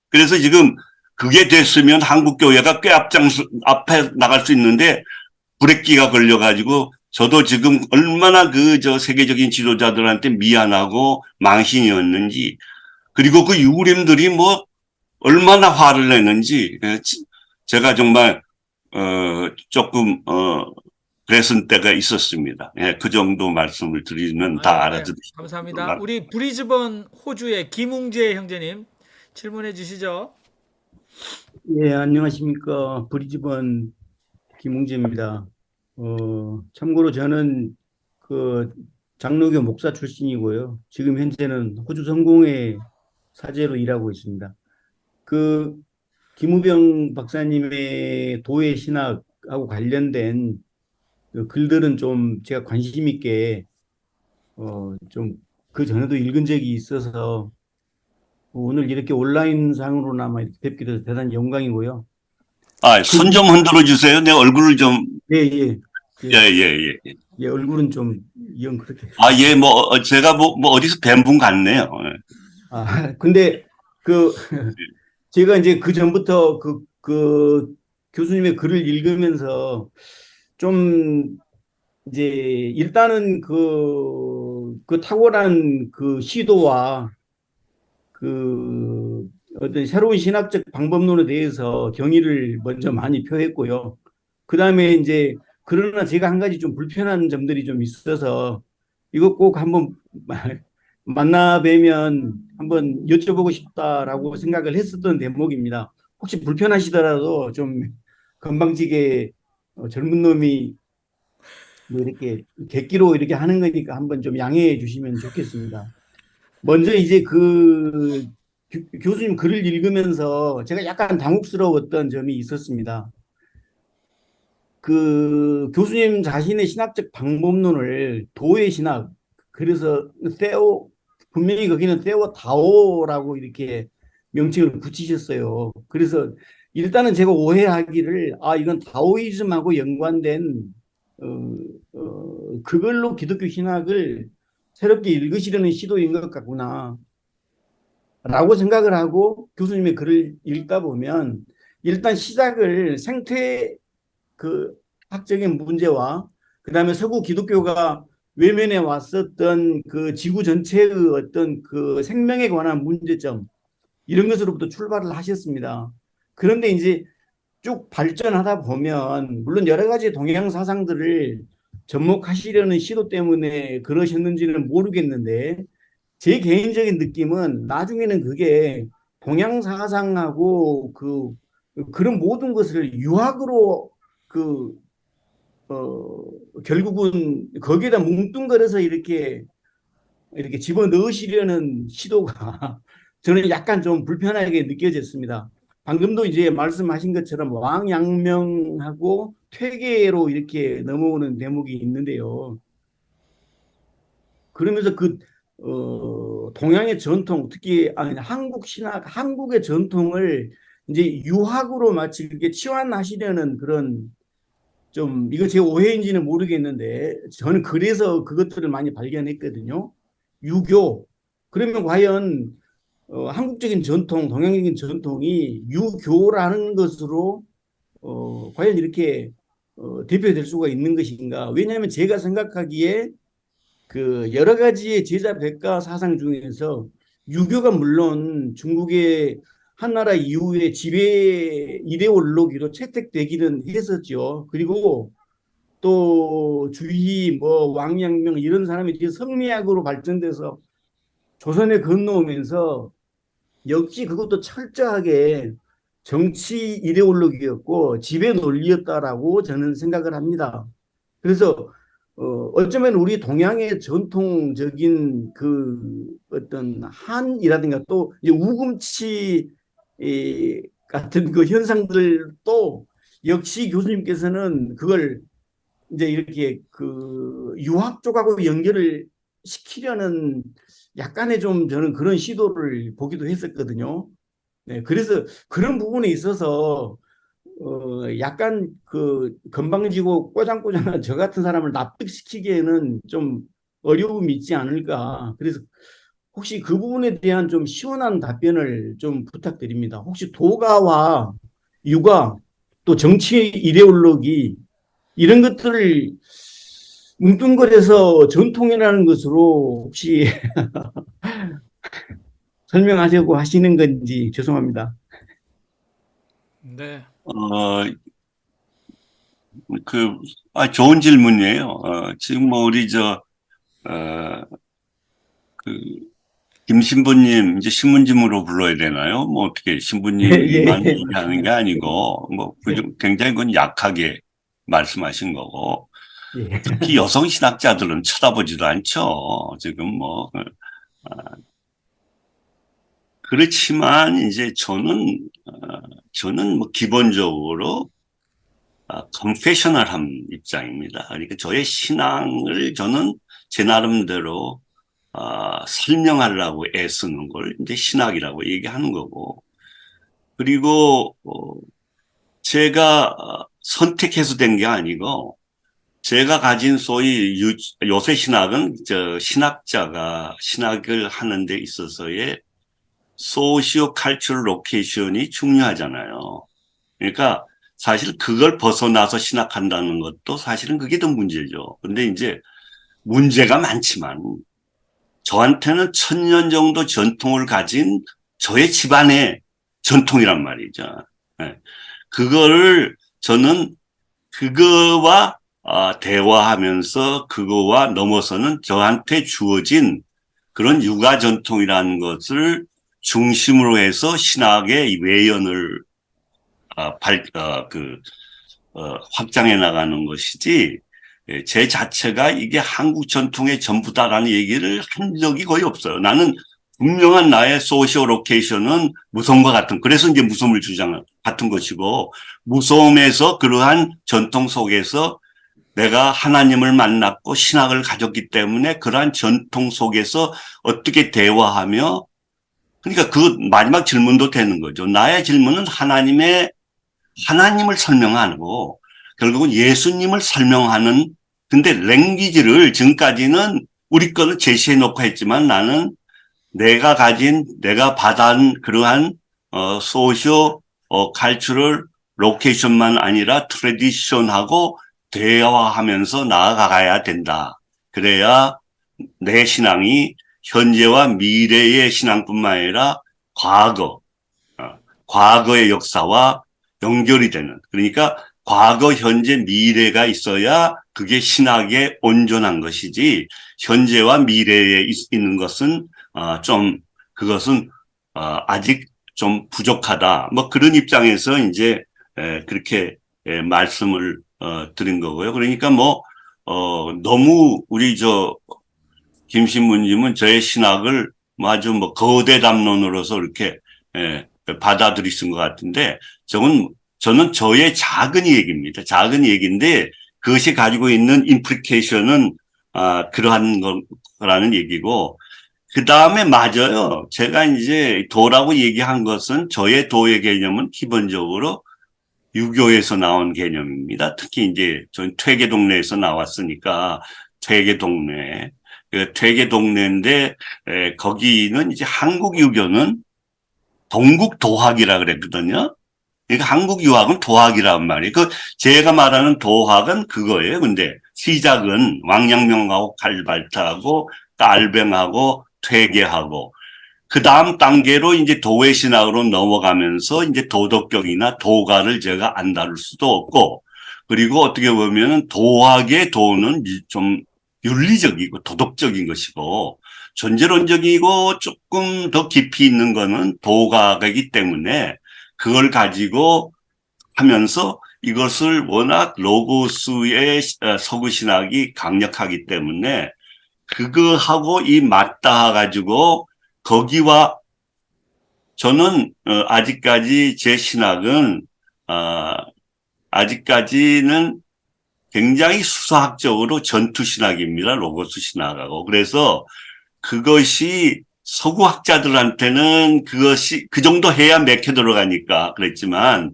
[SPEAKER 2] 그래서 지금 그게 됐으면 한국 교회가 꽤 앞에 나갈 수 있는데 브레이크가 걸려가지고 저도 지금 얼마나 세계적인 지도자들한테 미안하고 망신이었는지 그리고 그 유림들이 뭐 얼마나 화를 내는지 제가 정말 조금 그랬을 때가 있었습니다. 예, 그 정도 말씀을 드리면 다 알아들으시죠.
[SPEAKER 1] 감사합니다. 우리 브리즈번 호주의 김웅재 형제님 질문해 주시죠.
[SPEAKER 5] 예, 안녕하십니까. 브리즈번 김웅재입니다. 참고로 저는 그 장로교 목사 출신이고요. 지금 현재는 호주 성공회 사제로 일하고 있습니다. 그 김우병 박사님의 도회 신학 신학하고 관련된 그 글들은 좀 제가 관심 있게 좀 그 전에도 읽은 적이 있어서 오늘 이렇게 온라인상으로나마 이렇게 뵙게 돼서 대단히 영광이고요.
[SPEAKER 2] 아, 손 좀 흔들어 주세요. 내 얼굴을 좀,
[SPEAKER 5] 예, 예,
[SPEAKER 2] 예,
[SPEAKER 5] 예,
[SPEAKER 2] 예, 예.
[SPEAKER 5] 예, 얼굴은 좀 영 그렇게.
[SPEAKER 2] 아, 예, 뭐, 제가 뭐 어디서 뵌 분 같네요. 예.
[SPEAKER 5] 근데 그 제가 이제 그 전부터 그 교수님의 글을 읽으면서 좀 이제 일단은 그 탁월한 그 시도와 그 어떤 새로운 신학적 방법론에 대해서 경의를 먼저 많이 표했고요. 그 다음에 이제 그러나 제가 한 가지 좀 불편한 점들이 좀 있어서 이거 꼭 한번 만나 뵈면 한번 여쭤보고 싶다라고 생각을 했었던 대목입니다. 혹시 불편하시더라도 좀 건방지게 젊은 놈이 뭐 이렇게 객기로 이렇게 하는 거니까 한번 좀 양해해 주시면 좋겠습니다. 먼저 이제 그 교수님 글을 읽으면서 제가 약간 당혹스러웠던 점이 있었습니다. 그 교수님 자신의 신학적 방법론을 도의 신학, 그래서 세오, 분명히 거기는 세오 다오라고 이렇게 명칭을 붙이셨어요. 그래서 일단은 제가 오해하기를 이건 다오이즘하고 연관된 그걸로 기독교 신학을 새롭게 읽으시려는 시도인 것 같구나 라고 생각을 하고 교수님의 글을 읽다 보면 일단 시작을 생태 그 학적인 문제와 그다음에 서구 기독교가 외면해 왔었던 그 지구 전체의 어떤 그 생명에 관한 문제점 이런 것으로부터 출발을 하셨습니다. 그런데 이제 쭉 발전하다 보면 물론 여러 가지 동양 사상들을 접목하시려는 시도 때문에 그러셨는지는 모르겠는데 제 개인적인 느낌은 나중에는 그게 동양 사상하고 그런 모든 것을 유학으로 그 결국은 거기에다 뭉뚱그려서 이렇게 집어 넣으시려는 시도가 저는 약간 좀 불편하게 느껴졌습니다. 방금도 이제 말씀하신 것처럼 왕양명하고 퇴계로 이렇게 넘어오는 대목이 있는데요. 그러면서 동양의 전통, 특히 한국 신학, 한국의 전통을 이제 유학으로 마치 이렇게 치환하시려는 그런 좀 이거 제 오해인지는 모르겠는데 저는 그래서 그것들을 많이 발견했거든요. 유교. 그러면 과연 한국적인 전통, 동양적인 전통이 유교라는 것으로 과연 이렇게 대표될 수가 있는 것인가? 왜냐하면 제가 생각하기에 그 여러 가지의 제자 백가 사상 중에서 유교가 물론 중국의 한나라 이후에 지배 이데올로기로 채택되기는 했었죠. 그리고 또 주희 뭐 왕양명 이런 사람이 뒤에 성리학으로 발전돼서 조선에 건너오면서 역시 그것도 철저하게 정치 이데올로기였고 지배 논리였다라고 저는 생각을 합니다. 그래서 어쩌면 우리 동양의 전통적인 그 어떤 한이라든가 또 이제 우금치 같은 그 현상들도 역시 교수님께서는 그걸 이제 이렇게 그 유학 쪽하고 연결을 시키려는 약간의 좀 저는 그런 시도를 보기도 했었거든요. 네, 그래서 그런 부분에 있어서 약간 그 건방지고 꼬장꼬장한 저 같은 사람을 납득시키기에는 좀 어려움이 있지 않을까. 그래서 혹시 그 부분에 대한 좀 시원한 답변을 좀 부탁드립니다. 혹시 도가와 유가 또 정치 이데올로기 이런 것들을 뭉뚱그려서 전통이라는 것으로 혹시 설명하려고 하시는 건지 죄송합니다.
[SPEAKER 1] 네.
[SPEAKER 2] 좋은 질문이에요. 지금 뭐 우리 김 신부님 이제 신부님으로 불러야 되나요? 뭐 어떻게 신부님만
[SPEAKER 5] 예.
[SPEAKER 2] 얘기하는 게 아니고 뭐 굉장히 그건 약하게 말씀하신 거고
[SPEAKER 5] 예.
[SPEAKER 2] 특히 여성 신학자들은 쳐다보지도 않죠. 지금 뭐 그렇지만 이제 저는 뭐 기본적으로 컨페셔널한 입장입니다. 그러니까 저의 신앙을 저는 제 나름대로 설명하려고 애쓰는 걸 이제 신학이라고 얘기하는 거고, 그리고 제가 선택해서 된 게 아니고 제가 가진 소위 요새 신학은 신학자가 신학을 하는 데 있어서의 소시오 칼처럴 로케이션이 중요하잖아요. 그러니까 사실 그걸 벗어나서 신학한다는 것도 사실은 그게 더 문제죠. 근데 이제 문제가 많지만 저한테는 1000년 정도 전통을 가진 저의 집안의 전통이란 말이죠. 네. 그거를 저는 그거와 대화하면서 그거와 넘어서는 저한테 주어진 그런 육아 전통이라는 것을 중심으로 해서 신학의 외연을 확장해 나가는 것이지, 제 자체가 이게 한국 전통의 전부다라는 얘기를 한 적이 거의 없어요. 나는 분명한 나의 소시오 로케이션은 무서움과 같은, 그래서 이제 무서움을 주장하는 같은 것이고, 무서움에서 그러한 전통 속에서 내가 하나님을 만났고 신학을 가졌기 때문에 그러한 전통 속에서 어떻게 대화하며, 그러니까 그 마지막 질문도 되는 거죠. 나의 질문은 하나님을 설명하고 결국은 예수님을 설명하는, 근데 랭귀지를 지금까지는 우리 거는 제시해 놓고 했지만 나는 내가 받은 그러한 소시오 칼처럴 로케이션만 아니라 트래디션하고 대화하면서 나아가야 된다. 그래야 내 신앙이 현재와 미래의 신앙뿐만 아니라 과거의 역사와 연결이 되는, 그러니까 과거, 현재, 미래가 있어야 그게 신학에 온전한 것이지, 현재와 미래에 있는 것은 그것은 아직 좀 부족하다. 뭐 그런 입장에서 이제 그렇게 말씀을 드린 거고요. 그러니까 너무 우리 김신문님은 저의 신학을 아주 거대 담론으로서 이렇게 받아들이신 것 같은데, 저는 저의 작은 얘기입니다. 작은 얘기인데 그것이 가지고 있는 임플리케이션은 그러한 거라는 얘기고, 그 다음에 맞아요. 제가 이제 도라고 얘기한 것은 저의 도의 개념은 기본적으로 유교에서 나온 개념입니다. 특히 이제 전 퇴계 동네에서 나왔으니까 퇴계 동네인데 거기는 이제 한국 유교는 동국 도학이라 그랬거든요. 그러니까 한국 유학은 도학이란 말이에요. 제가 말하는 도학은 그거예요. 근데 시작은 왕陽明하고 칼발트하고 깔뱅하고 퇴계하고 그 다음 단계로 이제 도의 신학으로 넘어가면서 이제 도덕경이나 도가를 제가 안 다룰 수도 없고, 그리고 어떻게 보면은 도학의 도는 좀 윤리적이고 도덕적인 것이고, 존재론적이고 조금 더 깊이 있는 거는 도가이기 때문에 그걸 가지고 하면서 이것을 워낙 로고스의 서구 신학이 강력하기 때문에 그거하고 이 맞닿아 가지고 거기와 저는 아직까지 제 신학은 아직까지는 굉장히 수사학적으로 전투 신학입니다. 로고스 신학하고. 그래서 그것이 서구 학자들한테는 그것이 그 정도 해야 맥혀 들어가니까 그랬지만,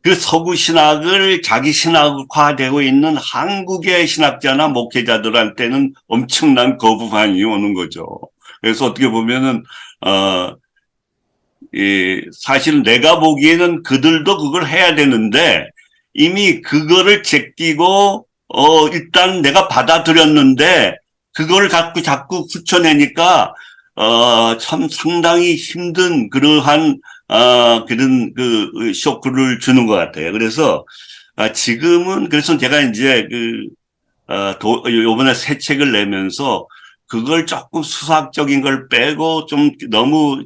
[SPEAKER 2] 그 서구 신학을 자기 신학화되고 있는 한국의 신학자나 목회자들한테는 엄청난 거부반응이 오는 거죠. 그래서 어떻게 보면은 사실 내가 보기에는 그들도 그걸 해야 되는데 이미 그거를 제끼고 일단 내가 받아들였는데 그걸 갖고 자꾸 붙여내니까 참 상당히 힘든 그러한 그런 쇼크를 주는 것 같아요. 그래서 지금은 그래서 제가 이제 요번에 새 책을 내면서 그걸 조금 수학적인 걸 빼고 좀 너무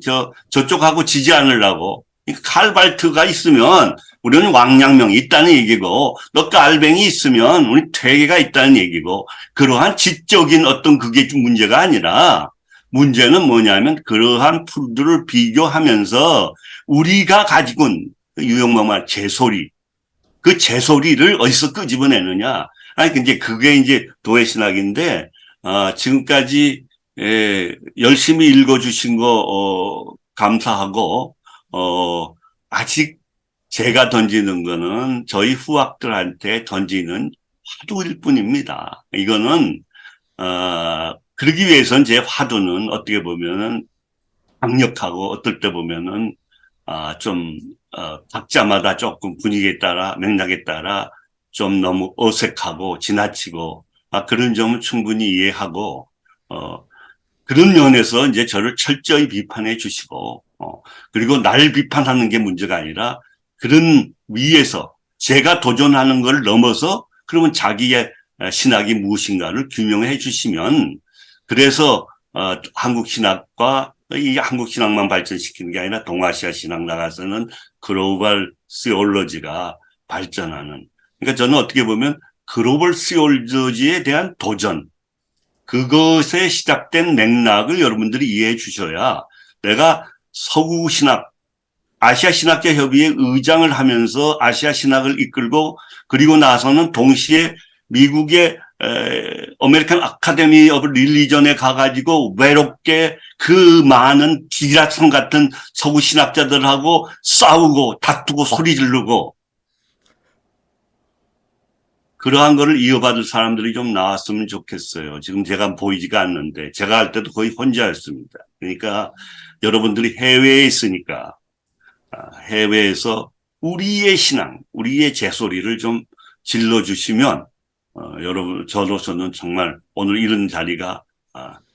[SPEAKER 2] 저쪽하고 지지 않으려고. 칼발트가 있으면 우리는 왕陽明이 있다는 얘기고, 너 깔뱅이 있으면 우리 퇴계가 있다는 얘기고, 그러한 지적인 어떤 그게 좀 문제가 아니라 문제는 뭐냐면 그러한 풀들을 비교하면서 우리가 가지고 유형만 말 재소리, 그 재소리를 어디서 끄집어내느냐. 아니, 이제 그게 이제 도회신학인데, 지금까지, 열심히 읽어주신 거, 감사하고, 아직 제가 던지는 거는 저희 후학들한테 던지는 화두일 뿐입니다. 이거는, 그러기 위해서는 제 화두는 어떻게 보면은 강력하고 어떨 때 보면은, 각자마다 조금 분위기에 따라, 맥락에 따라 좀 너무 어색하고 지나치고, 그런 점은 충분히 이해하고, 그런 면에서 이제 저를 철저히 비판해 주시고, 그리고 날 비판하는 게 문제가 아니라 그런 위에서 제가 도전하는 걸 넘어서 그러면 자기의 신학이 무엇인가를 규명해 주시면 그래서 한국 신학과 이 한국 신학만 발전시키는 게 아니라 동아시아 신학 나가서는 글로벌 시올로지가 발전하는 그러니까 저는 어떻게 보면 글로벌 시올로지에 대한 도전 그것에 시작된 맥락을 여러분들이 이해해 주셔야 내가 서구 신학 아시아 신학자 협의회 의장을 하면서 아시아 신학을 이끌고 그리고 나서는 동시에 미국의 아메리칸 아카데미 오브 릴리전에 가가지고 외롭게 그 많은 기라성 같은 서구 신학자들하고 싸우고 다투고 소리 지르고 그러한 거를 이어받을 사람들이 좀 나왔으면 좋겠어요. 지금 제가 보이지가 않는데 제가 할 때도 거의 혼자였습니다. 그러니까 여러분들이 해외에 있으니까 해외에서 우리의 신앙, 우리의 제소리를 좀 질러주시면 여러분 저로서는 정말 오늘 이런 자리가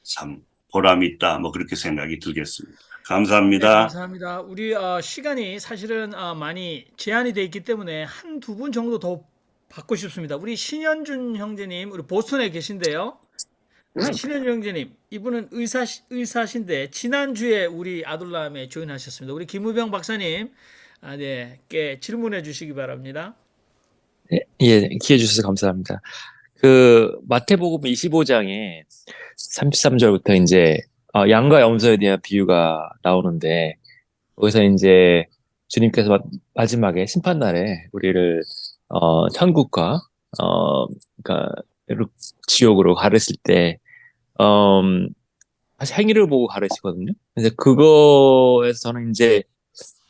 [SPEAKER 2] 참 보람이 있다 뭐 그렇게 생각이 들겠습니다.
[SPEAKER 1] 네,
[SPEAKER 2] 감사합니다.
[SPEAKER 1] 감사합니다. 우리 시간이 사실은 많이 제한이 돼 있기 때문에 한 두 분 정도 더 받고 싶습니다. 우리 신현준 형제님, 우리 보스턴에 계신데요. 신현준 형제님, 이분은 의사신데 지난주에 우리 아둘람에 조인하셨습니다. 우리 김우병 박사님, 네, 께 질문해 주시기 바랍니다.
[SPEAKER 6] 예, 기회 주셔서 감사합니다. 그 마태복음 25장에 33절부터 이제 양과 염소에 대한 비유가 나오는데 거기서 이제 주님께서 마지막에 심판날에 우리를 천국과 그러니까 지옥으로 가르칠 때 사실 행위를 보고 가르치거든요. 근데 그거에서 저는 이제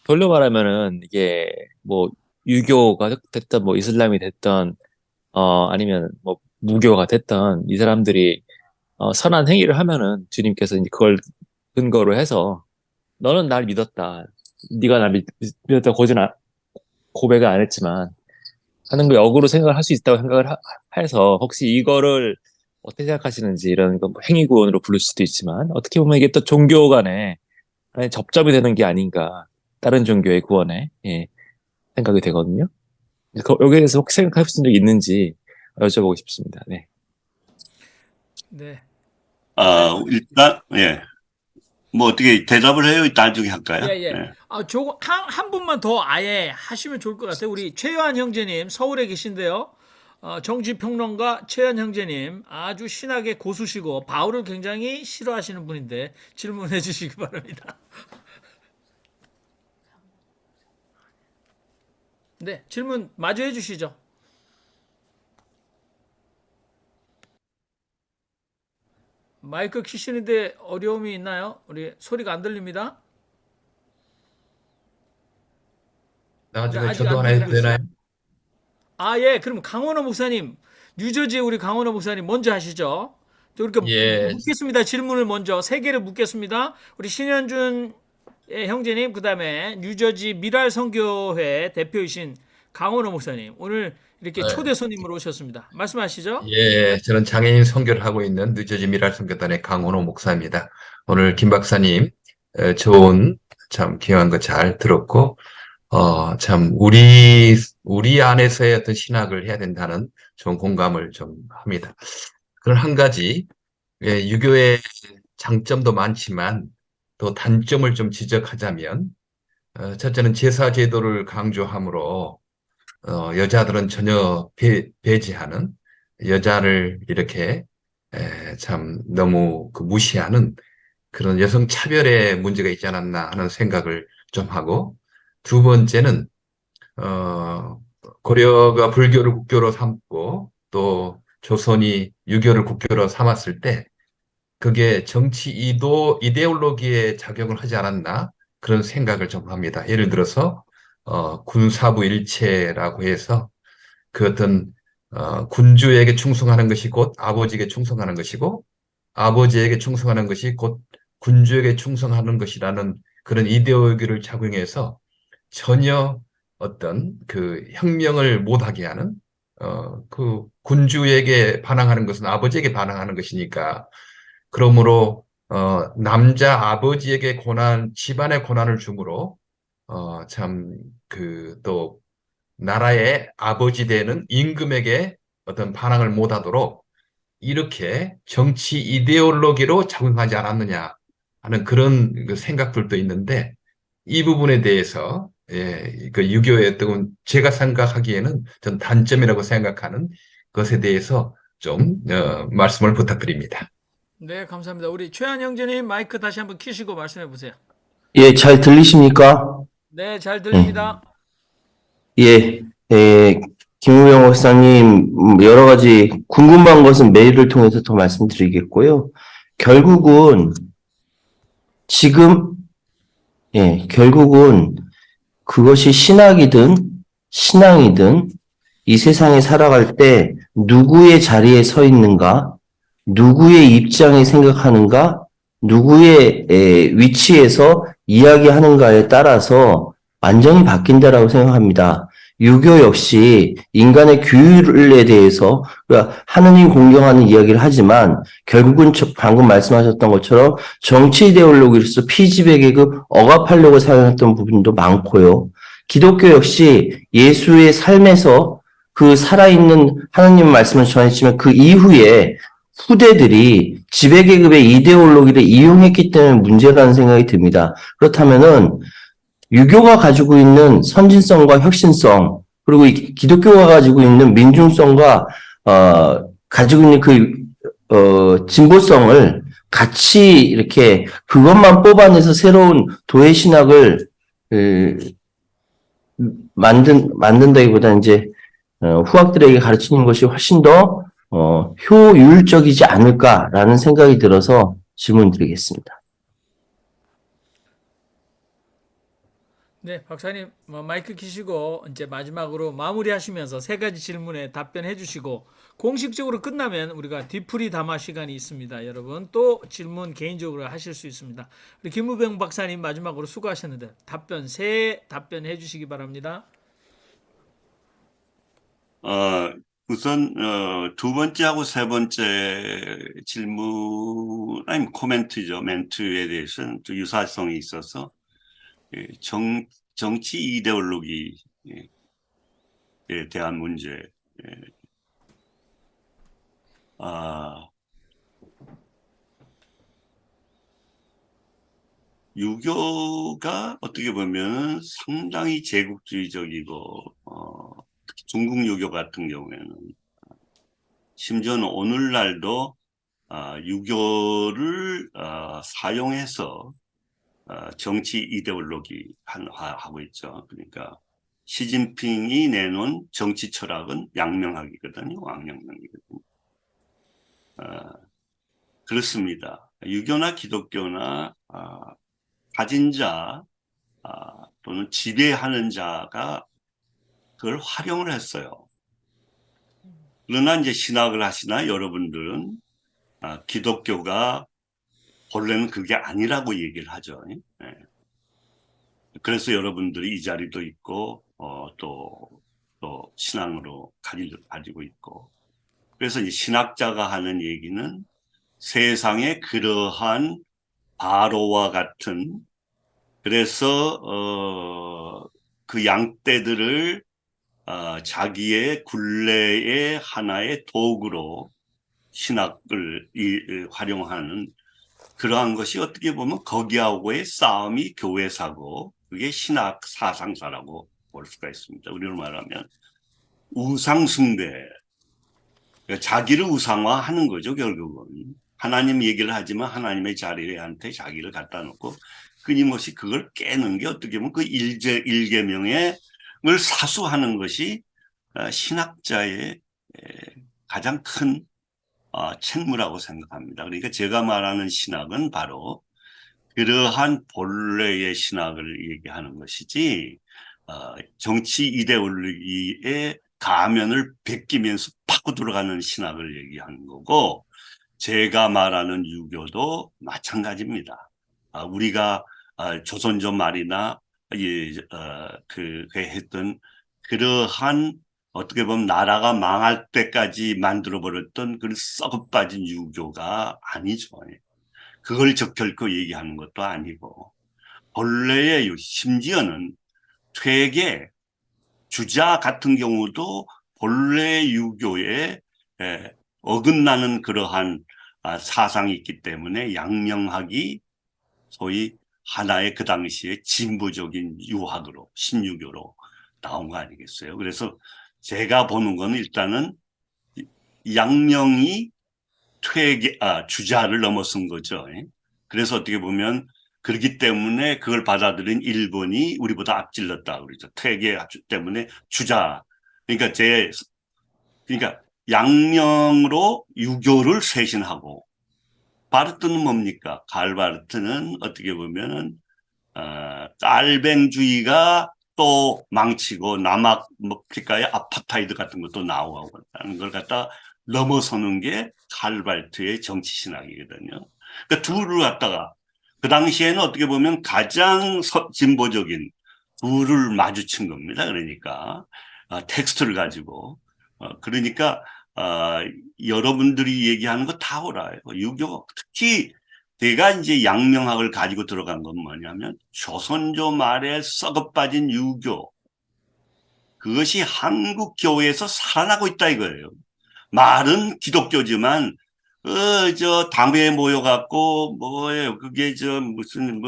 [SPEAKER 6] 돌려 말하면은 이게 뭐 유교가 됐던 뭐 이슬람이 됐던 아니면 뭐 무교가 됐던 이 사람들이 선한 행위를 하면은 주님께서 이제 그걸 근거로 해서 너는 날 믿었다. 네가 날 믿었다 고백을 안 했지만 하는 거 역으로 생각을 할 수 있다고 생각을 해서 혹시 이거를 어떻게 생각하시는지 이런 거 행위 구원으로 부를 수도 있지만 어떻게 보면 이게 또 종교 간에 하나의 접점이 되는 게 아닌가 다른 종교의 구원에 생각이 되거든요. 여기에 대해서 혹시 생각해 보신 적이 있는지 여쭤보고 싶습니다. 네.
[SPEAKER 1] 네.
[SPEAKER 2] 일단 예. 뭐 어떻게 대답을 해요? 나중에 할까요?
[SPEAKER 1] 예, 예.
[SPEAKER 2] 네.
[SPEAKER 1] 조금 한 분만 더 아예 하시면 좋을 것 같아요. 우리 최요한 형제님 서울에 계신데요. 정치평론가 최요한 형제님 아주 신학의 고수시고 바울을 굉장히 싫어하시는 분인데 질문해 주시기 바랍니다. 네, 질문 마저 해주시죠. 마이크 키시는데 어려움이 있나요? 우리 소리가 안 들립니다.
[SPEAKER 7] 나중에
[SPEAKER 1] 아직
[SPEAKER 7] 저도
[SPEAKER 1] 안
[SPEAKER 7] 하나 해도
[SPEAKER 1] 들리고 있어요.
[SPEAKER 7] 되나요?
[SPEAKER 1] 예, 그럼 강원호 목사님, 뉴저지의 우리 강원호 목사님 먼저 하시죠. 저 이렇게
[SPEAKER 7] 예.
[SPEAKER 1] 묻겠습니다. 질문을 먼저 세 개를 묻겠습니다. 우리 신현준 형제님, 그 다음에 뉴저지 미랄 선교회 대표이신 강원호 목사님, 오늘 이렇게
[SPEAKER 7] 네.
[SPEAKER 1] 초대 손님으로 오셨습니다. 말씀하시죠.
[SPEAKER 7] 예, 저는 장애인 선교를 하고 있는 뉴저지 미랄 선교단의 강원호 목사입니다. 오늘 김 박사님 좋은 참 귀한 거 잘 들었고 참 우리 안에서의 어떤 신학을 해야 된다는 좋은 공감을 좀 합니다. 그런 한 가지 유교의 장점도 많지만 또 단점을 좀 지적하자면 첫째는 제사 제도를 강조함으로 여자들은 전혀 배제하는 여자를 이렇게 참 너무 무시하는 그런 여성 차별의 문제가 있지 않았나 하는 생각을 좀 하고 두 번째는 고려가 불교를 국교로 삼고 또 조선이 유교를 국교로 삼았을 때 그게 정치 이데올로기에 작용을 하지 않았나 그런 생각을 좀 합니다. 예를 들어서 군사부 일체라고 해서 그 어떤 군주에게 충성하는 것이 곧 아버지에게 충성하는 것이고 아버지에게 충성하는 것이 곧 군주에게 충성하는 것이라는 그런 이데올로기를 작용해서 전혀 어떤 그 혁명을 못하게 하는 그 군주에게 반항하는 것은 아버지에게 반항하는 것이니까 그러므로 남자 아버지에게 집안의 고난을 주므로 참 그 또 나라의 아버지 되는 임금에게 어떤 반항을 못하도록 이렇게 정치 이데올로기로 작용하지 않았느냐 하는 그런 그 생각들도 있는데 이 부분에 대해서 그 유교의 어떤 제가 생각하기에는 전 단점이라고 생각하는 것에 대해서 좀 말씀을 부탁드립니다.
[SPEAKER 1] 네, 감사합니다. 우리 최한 형제님 마이크 다시 한번 켜시고 말씀해 보세요.
[SPEAKER 8] 예, 잘 들리십니까?
[SPEAKER 1] 네, 잘 들립니다.
[SPEAKER 8] 예, 김우영 박사님, 여러 가지 궁금한 것은 메일을 통해서 더 말씀드리겠고요. 결국은 지금, 결국은 그것이 신학이든 신앙이든 이 세상에 살아갈 때 누구의 자리에 서 있는가, 누구의 입장에 생각하는가, 누구의 위치에서 이야기하는가에 따라서 완전히 바뀐다라고 생각합니다. 유교 역시 인간의 규율에 대해서 그러니까 하느님 공경하는 이야기를 하지만 결국은 방금 말씀하셨던 것처럼 정치 이데올로기로서 피지배 계급 억압하려고 사용했던 부분도 많고요. 기독교 역시 예수의 삶에서 그 살아있는 하느님 말씀을 전했지만 그 이후에 후대들이 지배계급의 이데올로기를 이용했기 때문에 문제라는 생각이 듭니다. 그렇다면은 유교가 가지고 있는 선진성과 혁신성, 그리고 기독교가 가지고 있는 민중성과, 가지고 있는 진보성을 같이 이렇게 그것만 뽑아내서 새로운 도회신학을, 만든다기보다 이제, 후학들에게 가르치는 것이 훨씬 더, 효율적이지 않을까라는 생각이 들어서 질문 드리겠습니다.
[SPEAKER 1] 네, 박사님 마이크 켜시고 이제 마지막으로 마무리하시면서 세 가지 질문에 답변해 주시고 공식적으로 끝나면 우리가 뒤풀이 담화 시간이 있습니다. 여러분 또 질문 개인적으로 하실 수 있습니다. 우리 김우병 박사님 마지막으로 수고하셨는데 답변해 주시기 바랍니다.
[SPEAKER 2] 우선 두 번째하고 세 번째 질문 아니면 코멘트죠. 멘트에 대해서는 또 유사성이 있어서 정치 이데올로기에 대한 문제. 유교가 어떻게 보면 상당히 제국주의적이고 특히 중국 유교 같은 경우에는 심지어는 오늘날도 유교를 사용해서 정치 이데올로기 하고 있죠. 그러니까 시진핑이 내놓은 정치 철학은 양명학이거든요. 왕양명이거든요. 그렇습니다. 유교나 기독교나 가진 자 또는 지배하는 자가 그걸 활용을 했어요. 그러나 이제 신학을 하시나 여러분들은 기독교가 본래는 그게 아니라고 얘기를 하죠. 그래서 여러분들이 이 자리도 있고 또 신앙으로 가지고 있고 그래서 이 신학자가 하는 얘기는 세상에 그러한 바로와 같은 그래서 그 양떼들을 자기의 굴레의 하나의 도구로 신학을 활용하는 그러한 것이 어떻게 보면 거기하고의 싸움이 교회사고 그게 신학 사상사라고 볼 수가 있습니다. 우리로 말하면 우상숭배, 그러니까 자기를 우상화하는 거죠. 결국은 하나님 얘기를 하지만 하나님의 자리한테 자기를 갖다 놓고 끊임없이 그걸 깨는 게 어떻게 보면 그 일계명을 사수하는 것이 신학자의 가장 큰 책무라고 생각합니다. 그러니까 제가 말하는 신학은 바로 그러한 본래의 신학을 얘기하는 것이지 정치 이데올로기의 가면을 벗기면서 파고 들어가는 신학을 얘기하는 거고, 제가 말하는 유교도 마찬가지입니다. 우리가 조선조 말이나 그 했던 그러한 어떻게 보면 나라가 망할 때까지 만들어버렸던 그 썩어빠진 유교가 아니죠. 그걸 적절코 얘기하는 것도 아니고, 본래의 심지어는 퇴계, 주자 같은 경우도 본래 유교에 어긋나는 그러한 사상이 있기 때문에 양명학이 소위 하나의 그 당시에 진보적인 유학으로, 신유교로 나온 거 아니겠어요? 그래서 제가 보는 건 일단은 양명이 주자를 넘어선 거죠. 그래서 어떻게 보면 그렇기 때문에 그걸 받아들인 일본이 우리보다 앞질렀다 그러죠. 퇴계 때문에 주자. 그러니까 그러니까 양명으로 유교를 쇄신하고, 바르트는 뭡니까? karl 바르트는 어떻게 보면은 깔뱅주의가 또 망치고 남아프리카의 아파타이드 같은 것도 나오고 하는 걸 갖다 넘어서는 게 karl 바르트의 정치 신학이거든요. 그러니까 둘을 갖다가 그 당시에는 어떻게 보면 가장 진보적인 둘을 마주친 겁니다. 그러니까 텍스트를 가지고 그러니까 여러분들이 얘기하는 거 다 옳아요. 유교 특히 내가 이제 양명학을 가지고 들어간 건 뭐냐면 조선조 말에 썩어빠진 유교, 그것이 한국 교회에서 살아나고 있다 이거예요. 말은 기독교지만 저 당회에 모여갖고 뭐예요? 그게 저 무슨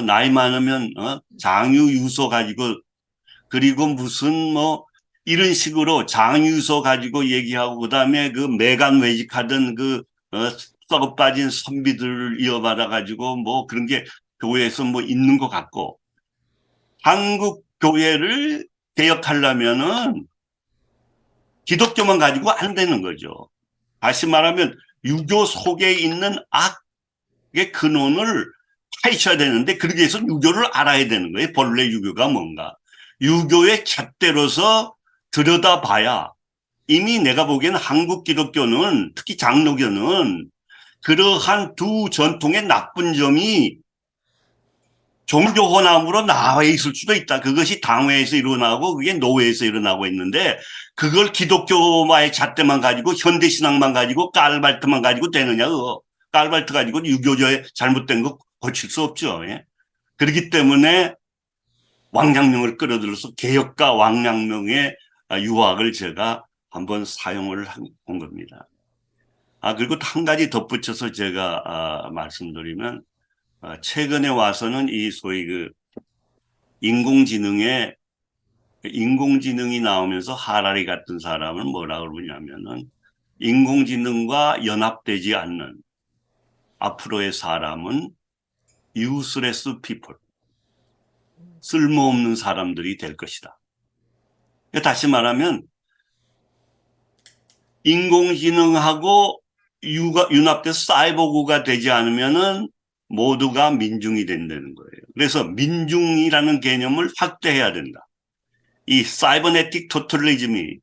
[SPEAKER 2] 나이 많으면 장유유서 가지고, 그리고 무슨 이런 식으로 장유유서 가지고 얘기하고, 그다음에 그 매간 외직하던 그 썩어 빠진 선비들을 이어받아 가지고 그런 게 교회에서 있는 것 같고, 한국 교회를 개혁하려면은 기독교만 가지고 안 되는 거죠. 다시 말하면 유교 속에 있는 악의 근원을 파헤쳐야 되는데, 그러기 위해서 유교를 알아야 되는 거예요. 본래 유교가 뭔가. 유교의 잣대로서 들여다봐야, 이미 내가 보기에는 한국 기독교는, 특히 장로교는 그러한 두 전통의 나쁜 점이 종교 혼합으로 나와 있을 수도 있다. 그것이 당회에서 일어나고 그게 노회에서 일어나고 있는데, 그걸 기독교와의 잣대만 가지고 현대신학만 가지고 깔발트만 가지고 되느냐. 깔발트 가지고 유교조의 잘못된 거 고칠 수 없죠. 예? 그렇기 때문에 왕양명을 끌어들여서 개혁과 왕양명의 유학을 제가 한번 사용을 한 겁니다. 그리고 한 가지 덧붙여서 제가 말씀드리면, 최근에 와서는 이 소위 인공지능이 나오면서 하라리 같은 사람은 뭐라고 그러냐면은, 인공지능과 연합되지 않는 앞으로의 사람은 useless people, 쓸모없는 사람들이 될 것이다. 다시 말하면 인공지능하고 융합돼서 사이보그가 되지 않으면은 모두가 민중이 된다는 거예요. 그래서 민중이라는 개념을 확대해야 된다. 이 사이버네틱 토탈리즘이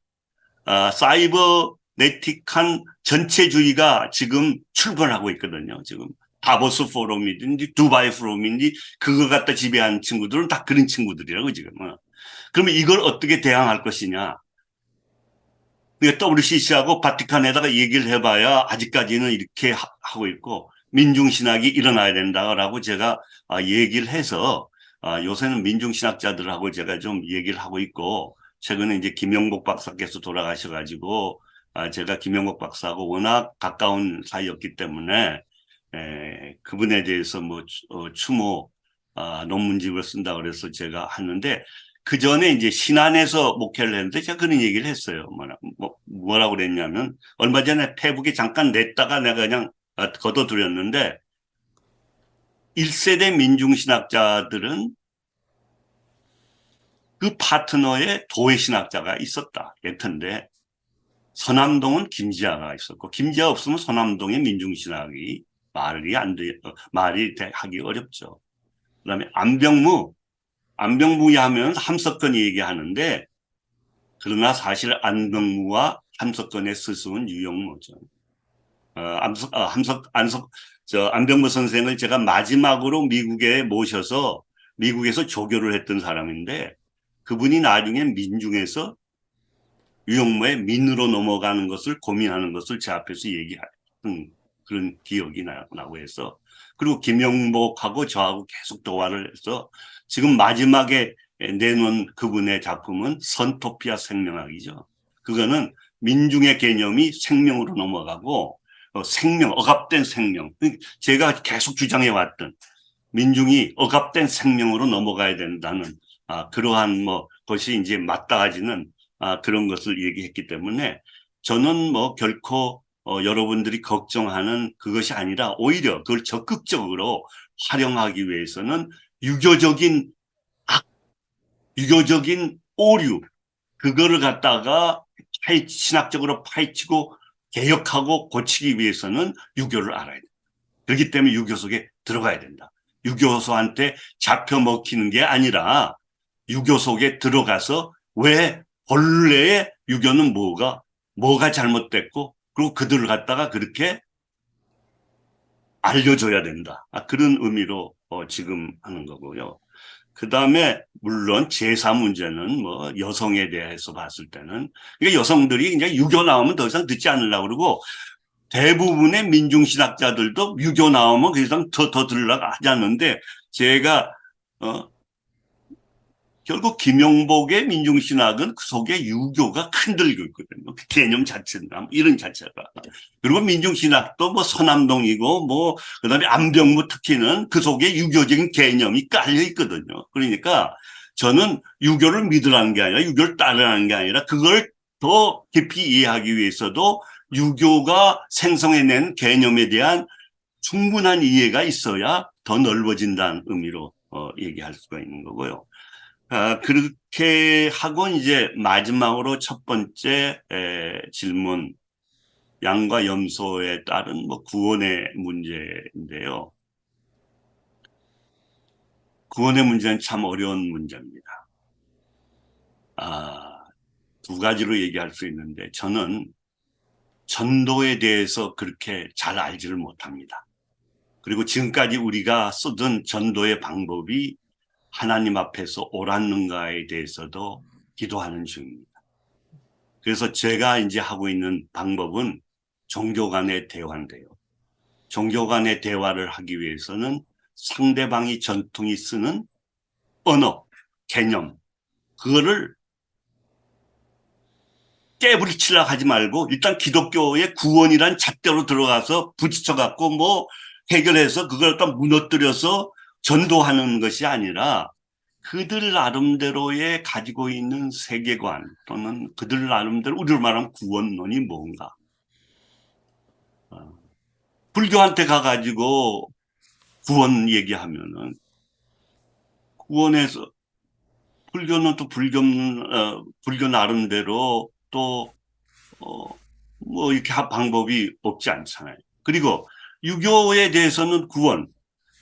[SPEAKER 2] 사이버네틱한 전체주의가 지금 출범하고 있거든요. 지금 다보스 포럼이든지 두바이 포럼인지 그걸 갖다 지배하는 친구들은 다 그런 친구들이라고 지금. 그러면 이걸 어떻게 대항할 것이냐. WCC하고 바티칸에다가 얘기를 해봐야 아직까지는 이렇게 하고 있고, 민중신학이 일어나야 된다라고 제가 얘기를 해서 요새는 민중신학자들하고 제가 좀 얘기를 하고 있고, 최근에 이제 김영복 박사께서 돌아가셔가지고 제가 김영복 박사하고 워낙 가까운 사이였기 때문에 그분에 대해서 추모 논문집을 쓴다 그래서 제가 하는데, 그 전에 이제 신안에서 목회를 했는데 제가 그런 얘기를 했어요. 뭐라고 그랬냐면, 얼마 전에 페북에 잠깐 냈다가 내가 그냥 걷어들였는데, 1세대 민중신학자들은 그 파트너에 도회신학자가 있었다. 예컨대 서남동은 김지아가 있었고 김지아 없으면 서남동의 민중신학이 말이 하기 어렵죠. 그다음에 안병무 하면 함석건이 얘기하는데 그러나 사실 안병무와 함석건의 스승은 유영모죠. 안병무 선생을 제가 마지막으로 미국에 모셔서 미국에서 조교를 했던 사람인데 그분이 나중에 민중에서 유영모의 민으로 넘어가는 것을 고민하는 것을 제 앞에서 얘기했던 그런 기억이 나고 해서 그리고 김영복하고 저하고 계속 대화를 해서 지금 마지막에 내놓은 그분의 작품은 선토피아 생명학이죠. 그거는 민중의 개념이 생명으로 넘어가고 억압된 생명. 제가 계속 주장해왔던 민중이 억압된 생명으로 넘어가야 된다는 그러한 것이 이제 맞닿아지는 그런 것을 얘기했기 때문에 저는 결코 여러분들이 걱정하는 그것이 아니라 오히려 그걸 적극적으로 활용하기 위해서는 유교적인 오류 그거를 갖다가 신학적으로 파헤치고 개혁하고 고치기 위해서는 유교를 알아야 된다. 그렇기 때문에 유교 속에 들어가야 된다. 유교소한테 잡혀 먹히는 게 아니라 유교 속에 들어가서 왜 본래의 유교는 뭐가 잘못됐고 그리고 그들을 갖다가 그렇게 알려줘야 된다. 그런 의미로 지금 하는 거고요. 그 다음에 물론 제사 문제는 여성에 대해서 봤을 때는 그러니까 여성들이 그냥 유교 나오면 더 이상 듣지 않으려고 그러고 대부분의 민중신학자들도 유교 나오면 그 이상 더 들으려고 하지 않는데 제가 결국 김용복의 민중신학은 그 속에 유교가 흔들고 있거든요. 그 개념 자체나 이런 자체가. 그리고 민중신학도 서남동이고 그다음에 안병무 특히는 그 속에 유교적인 개념이 깔려 있거든요. 그러니까 저는 유교를 믿으라는 게 아니라 유교를 따르라는 게 아니라 그걸 더 깊이 이해하기 위해서도 유교가 생성해낸 개념에 대한 충분한 이해가 있어야 더 넓어진다는 의미로 얘기할 수가 있는 거고요. 그렇게 하고 이제 마지막으로 첫 번째 질문, 양과 염소에 따른 구원의 문제인데요. 구원의 문제는 참 어려운 문제입니다. 두 가지로 얘기할 수 있는데 저는 전도에 대해서 그렇게 잘 알지를 못합니다. 그리고 지금까지 우리가 쓰던 전도의 방법이 하나님 앞에서 옳았는가에 대해서도 기도하는 중입니다. 그래서 제가 이제 하고 있는 방법은 종교 간의 대화인데요. 종교 간의 대화를 하기 위해서는 상대방이 전통이 쓰는 언어, 개념, 그거를 깨부리치려고 하지 말고 일단 기독교의 구원이란 잣대로 들어가서 부딪혀갖고 해결해서 그걸 또 무너뜨려서 전도하는 것이 아니라 그들 나름대로의 가지고 있는 세계관 또는 그들 나름대로 우리로 말하면 구원론이 뭔가. 불교한테 가가지고 구원 얘기하면은 구원에서 불교는 또 불교 나름대로 또 이렇게 방법이 없지 않잖아요. 그리고 유교에 대해서는 구원.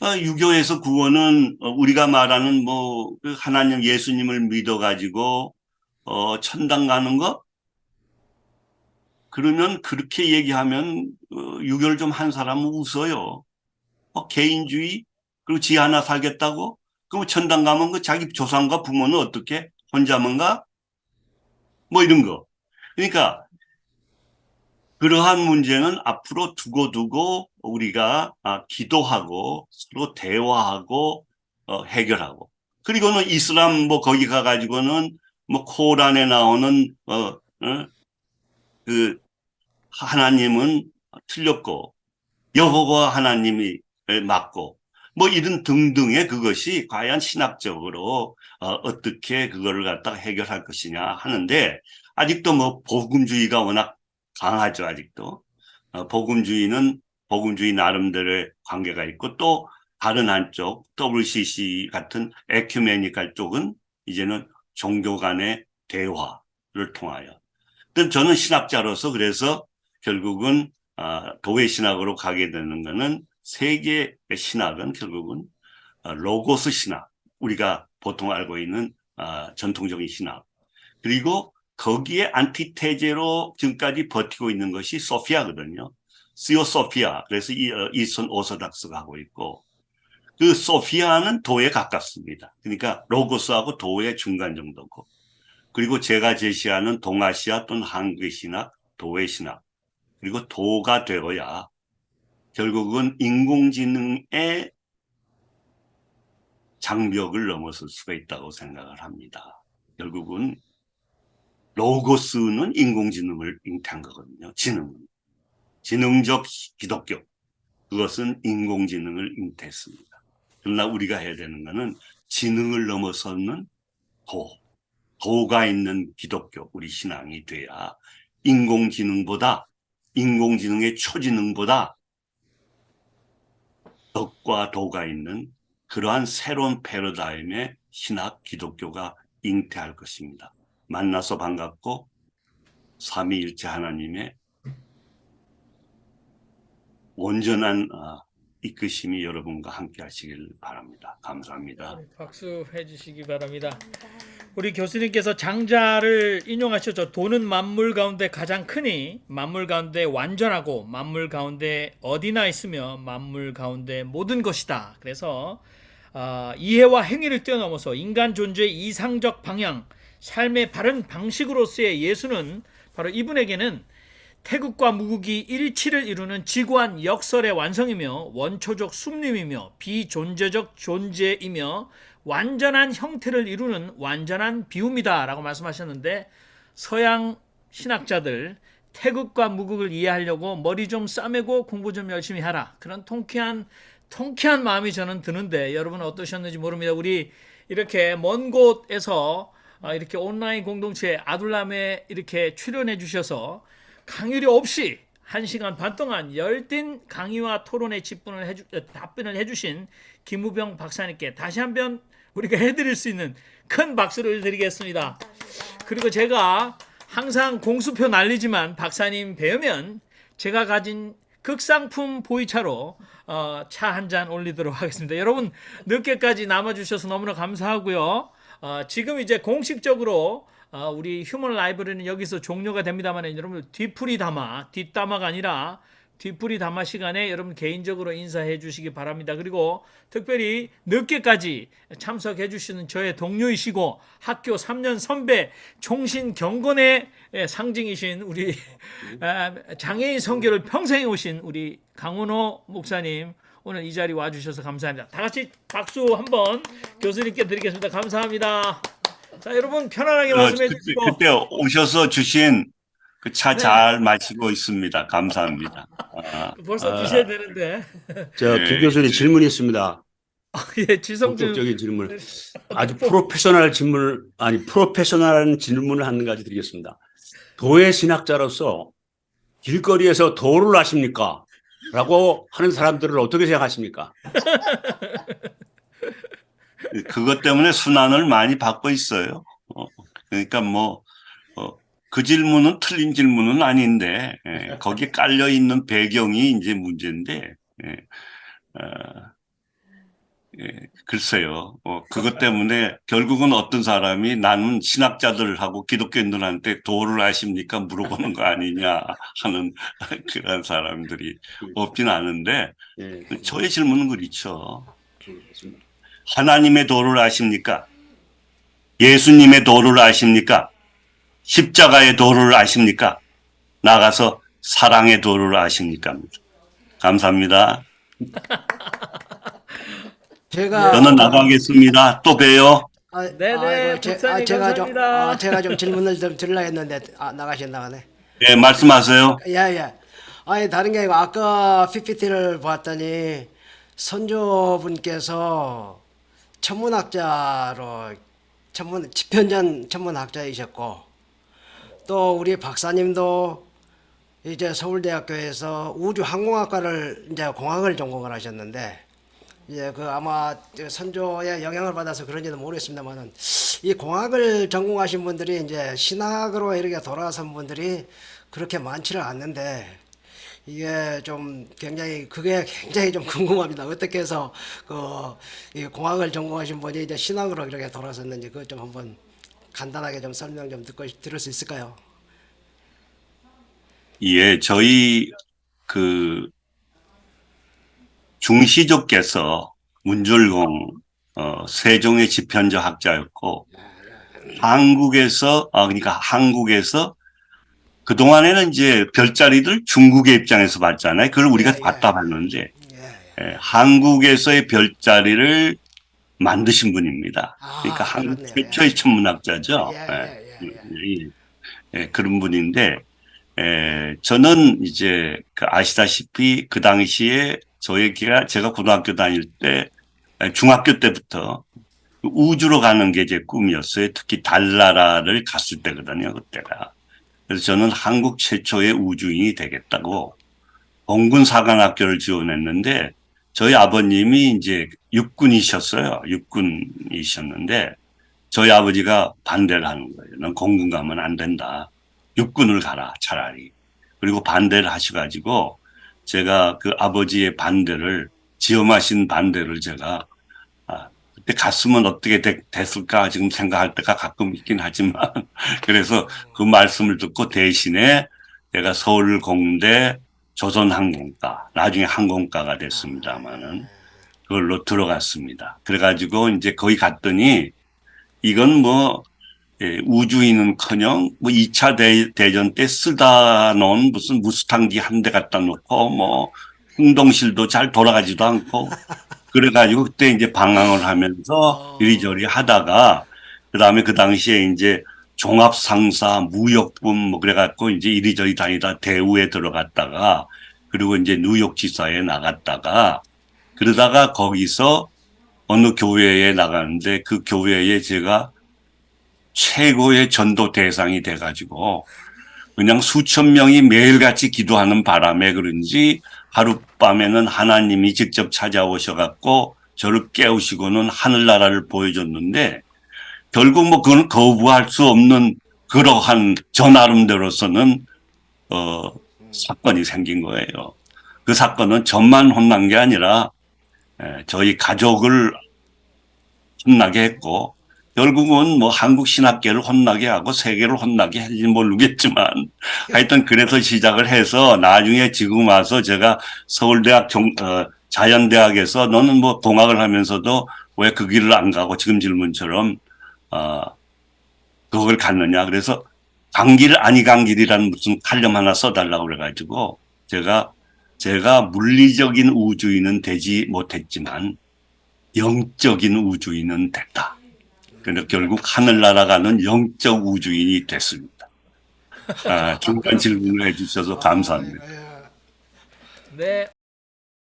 [SPEAKER 2] 유교에서 구원은 우리가 말하는 하나님 예수님을 믿어가지고 천당 가는 거? 그러면 그렇게 얘기하면 유교를 좀 한 사람은 웃어요. 개인주의? 그리고 지 하나 살겠다고? 그럼 천당 가면 그 자기 조상과 부모는 어떻게? 혼자만 가? 이런 거. 그러니까 그러한 문제는 앞으로 두고 우리가 기도하고 서로 대화하고 해결하고 그리고는 이슬람 거기 가가지고는 코란에 나오는 그 하나님은 틀렸고 여호와 하나님이 맞고 이런 등등의 그것이 과연 신학적으로 어떻게 그거를 갖다가 해결할 것이냐 하는데 아직도 복음주의가 워낙 강하죠, 아직도. 복음주의는 복음주의 나름대로의 관계가 있고 또 다른 한쪽 WCC 같은 에큐메니칼 쪽은 이제는 종교 간의 대화를 통하여. 저는 신학자로서 그래서 결국은 도회 신학으로 가게 되는 것은 세계의 신학은 결국은 로고스 신학, 우리가 보통 알고 있는 전통적인 신학, 그리고 거기에 안티테제로 지금까지 버티고 있는 것이 소피아거든요. 시오소피아, 그래서 이스턴 오소닥스가 하고 있고, 그 소피아는 도에 가깝습니다. 그러니까 로고스하고 도의 중간 정도고, 그리고 제가 제시하는 동아시아 또는 한국의 신학, 도의 신학, 그리고 도가 되어야 결국은 인공지능의 장벽을 넘어설 수가 있다고 생각을 합니다. 결국은 로고스는 인공지능을 잉태한 거거든요. 지능적 기독교, 그것은 인공지능을 잉태했습니다. 그러나 우리가 해야 되는 것은 지능을 넘어서는 도가 있는 기독교, 우리 신앙이 돼야 인공지능의 초지능보다 덕과 도가 있는 그러한 새로운 패러다임의 신학 기독교가 잉태할 것입니다. 만나서 반갑고 삼위일체 하나님의 온전한 이끄심이 여러분과 함께 하시길 바랍니다. 감사합니다.
[SPEAKER 1] 박수 해주시기 바랍니다. 우리 교수님께서 장자를 인용하셨죠. 도는 만물 가운데 가장 크니 만물 가운데 완전하고 만물 가운데 어디나 있으며 만물 가운데 모든 것이다. 그래서 이해와 행위를 뛰어넘어서 인간 존재의 이상적 방향, 삶의 바른 방식으로서의 예수는 바로 이분에게는 태극과 무극이 일치를 이루는 지구한 역설의 완성이며 원초적 숭림이며 비존재적 존재이며 완전한 형태를 이루는 완전한 비움이다 라고 말씀하셨는데, 서양 신학자들 태극과 무극을 이해하려고 머리 좀 싸매고 공부 좀 열심히 하라, 그런 통쾌한 마음이 저는 드는데 여러분은 어떠셨는지 모릅니다. 우리 이렇게 먼 곳에서 이렇게 온라인 공동체에 아둘람에 이렇게 출연해 주셔서 강의료 없이 1시간 반 동안 열띤 강의와 토론에 답변을 해주신 김우병 박사님께 다시 한번 우리가 해드릴 수 있는 큰 박수를 드리겠습니다. 그리고 제가 항상 공수표 날리지만 박사님 뵈면 제가 가진 극상품 보이차로 차 한 잔 올리도록 하겠습니다. 여러분 늦게까지 남아주셔서 너무나 감사하고요. 지금 이제 공식적으로 우리 휴먼 라이브러리는 여기서 종료가 됩니다만, 여러분 뒷담화가 아니라 뒤풀이 담화 시간에 여러분 개인적으로 인사해 주시기 바랍니다. 그리고 특별히 늦게까지 참석해 주시는 저의 동료이시고 학교 3년 선배, 종신 경건의 상징이신 우리 장애인 선교를 평생 해오신 우리 강원호 목사님, 오늘 이 자리 와주셔서 감사합니다. 다 같이 박수 한번 교수님께 드리겠습니다. 감사합니다. 자, 여러분 편안하게 말씀해 주시고.
[SPEAKER 2] 그때 오셔서 주신 그 차 잘 마시고 있습니다. 감사합니다.
[SPEAKER 1] 벌써 드셔야 되는데.
[SPEAKER 9] 김 교수님 질문이 있습니다.
[SPEAKER 1] 예, 지성준.
[SPEAKER 9] 본격적인 질문. 아주 프로페셔널한 질문을 한 가지 드리겠습니다. 도의 신학자로서 길거리에서 도를 아십니까? 라고 하는 사람들을 어떻게 생각하십니까?
[SPEAKER 2] 그것 때문에 순환을 많이 받고 있어요. 그러니까 그 질문은 틀린 질문은 아닌데, 거기에 깔려 있는 배경이 이제 문제인데, 글쎄요. 그것 때문에 결국은 어떤 사람이 나는 신학자들하고 기독교인들한테 도를 아십니까? 물어보는 거 아니냐 하는 그런 사람들이 없진 않은데, 저의 질문은 그렇죠. 하나님의 도를 아십니까? 예수님의 도를 아십니까? 십자가의 도를 아십니까? 나가서 사랑의 도를 아십니까? 감사합니다. 저는 나가겠습니다. 또 봬요.
[SPEAKER 1] 네네, 목사님 감사합니다.
[SPEAKER 10] 제가 좀 질문을 좀 드리려 했는데 나가네.
[SPEAKER 2] 네, 말씀하세요.
[SPEAKER 10] 예. 아니 다른 게 아니고 아까 PPT를 봤더니 선조분께서 집현전 천문학자이셨고, 또 우리 박사님도 이제 서울대학교에서 우주항공학과를 이제 공학을 전공을 하셨는데, 이제 그 아마 선조의 영향을 받아서 그런지는 모르겠습니다만은 이 공학을 전공하신 분들이 이제 신학으로 이렇게 돌아선 분들이 그렇게 많지는 않는데 이게 좀 그게 굉장히 좀 궁금합니다. 어떻게 해서 이 공학을 전공하신 분이 이제 신학으로 이렇게 돌아섰는지 그것 좀 한번 간단하게 좀 설명 좀 들을 수 있을까요?
[SPEAKER 2] 예, 저희 그 중시조께서 문줄공 세종의 집현저 학자였고 그러니까 한국에서 그동안에는 이제 별자리들 중국의 입장에서 봤잖아요. 그걸 우리가 봤다 봤는데 한국에서의 별자리를 만드신 분입니다. 그러니까 한국
[SPEAKER 10] 그렇네요.
[SPEAKER 2] 최초의 천문학자죠.
[SPEAKER 10] 예.
[SPEAKER 2] 그런 분인데 저는 이제 아시다시피 그 당시에 제가 고등학교 다닐 때 중학교 때부터 우주로 가는 게 제 꿈이었어요. 특히 달나라를 갔을 때거든요. 그때가. 그래서 저는 한국 최초의 우주인이 되겠다고 공군사관학교를 지원했는데 저희 아버님이 이제 육군이셨어요. 육군이셨는데 저희 아버지가 반대를 하는 거예요. 넌 공군 가면 안 된다. 육군을 가라 차라리. 그리고 반대를 하셔가지고 제가 그 아버지의 반대를 지엄하신 반대를 제가 그때 갔으면 어떻게 됐을까 지금 생각할 때가 가끔 있긴 하지만 그래서 그 말씀을 듣고 대신에 제가 서울공대 조선항공과 나중에 항공과가 됐습니다마는 그걸로 들어갔습니다. 그래가지고 이제 거기 갔더니 이건 뭐 우주인은커녕 뭐 2차 대전 때 쓰다 놓은 무슨 무스탕기 한 대 갖다 놓고 뭐 흥동실도 잘 돌아가지도 않고 그래가지고 그때 이제 방황을 하면서 이리저리 하다가 그다음에 그 당시에 이제 종합상사 무역분 뭐 그래갖고 이제 이리저리 다니다 대우에 들어갔다가 그리고 이제 뉴욕지사에 나갔다가 그러다가 거기서 어느 교회에 나가는데 그 교회에 제가 최고의 전도 대상이 돼가지고 그냥 수천 명이 매일같이 기도하는 바람에 그런지 하룻밤에는 하나님이 직접 찾아오셔갖고 저를 깨우시고는 하늘나라를 보여줬는데 결국 뭐 그건 거부할 수 없는 그러한 저 나름대로서는 사건이 생긴 거예요. 그 사건은 저만 혼난 게 아니라 저희 가족을 혼나게 했고 결국은 뭐 한국 신학계를 혼나게 하고 세계를 혼나게 했는지 모르겠지만 하여튼 그래서 시작을 해서 나중에 지금 와서 제가 서울대학 자연대학에서 너는 뭐 공학을 하면서도 왜 그 길을 안 가고 지금 질문처럼 그걸 갔느냐. 그래서 간 길 아니 간 길이라는 무슨 칼럼 하나 써달라고 그래가지고 제가 물리적인 우주인은 되지 못했지만 영적인 우주인은 됐다. 그래서 결국 하늘나라 가는 영적 우주인이 됐습니다. 중간 질문을 해주셔서 감사합니다.
[SPEAKER 1] 네,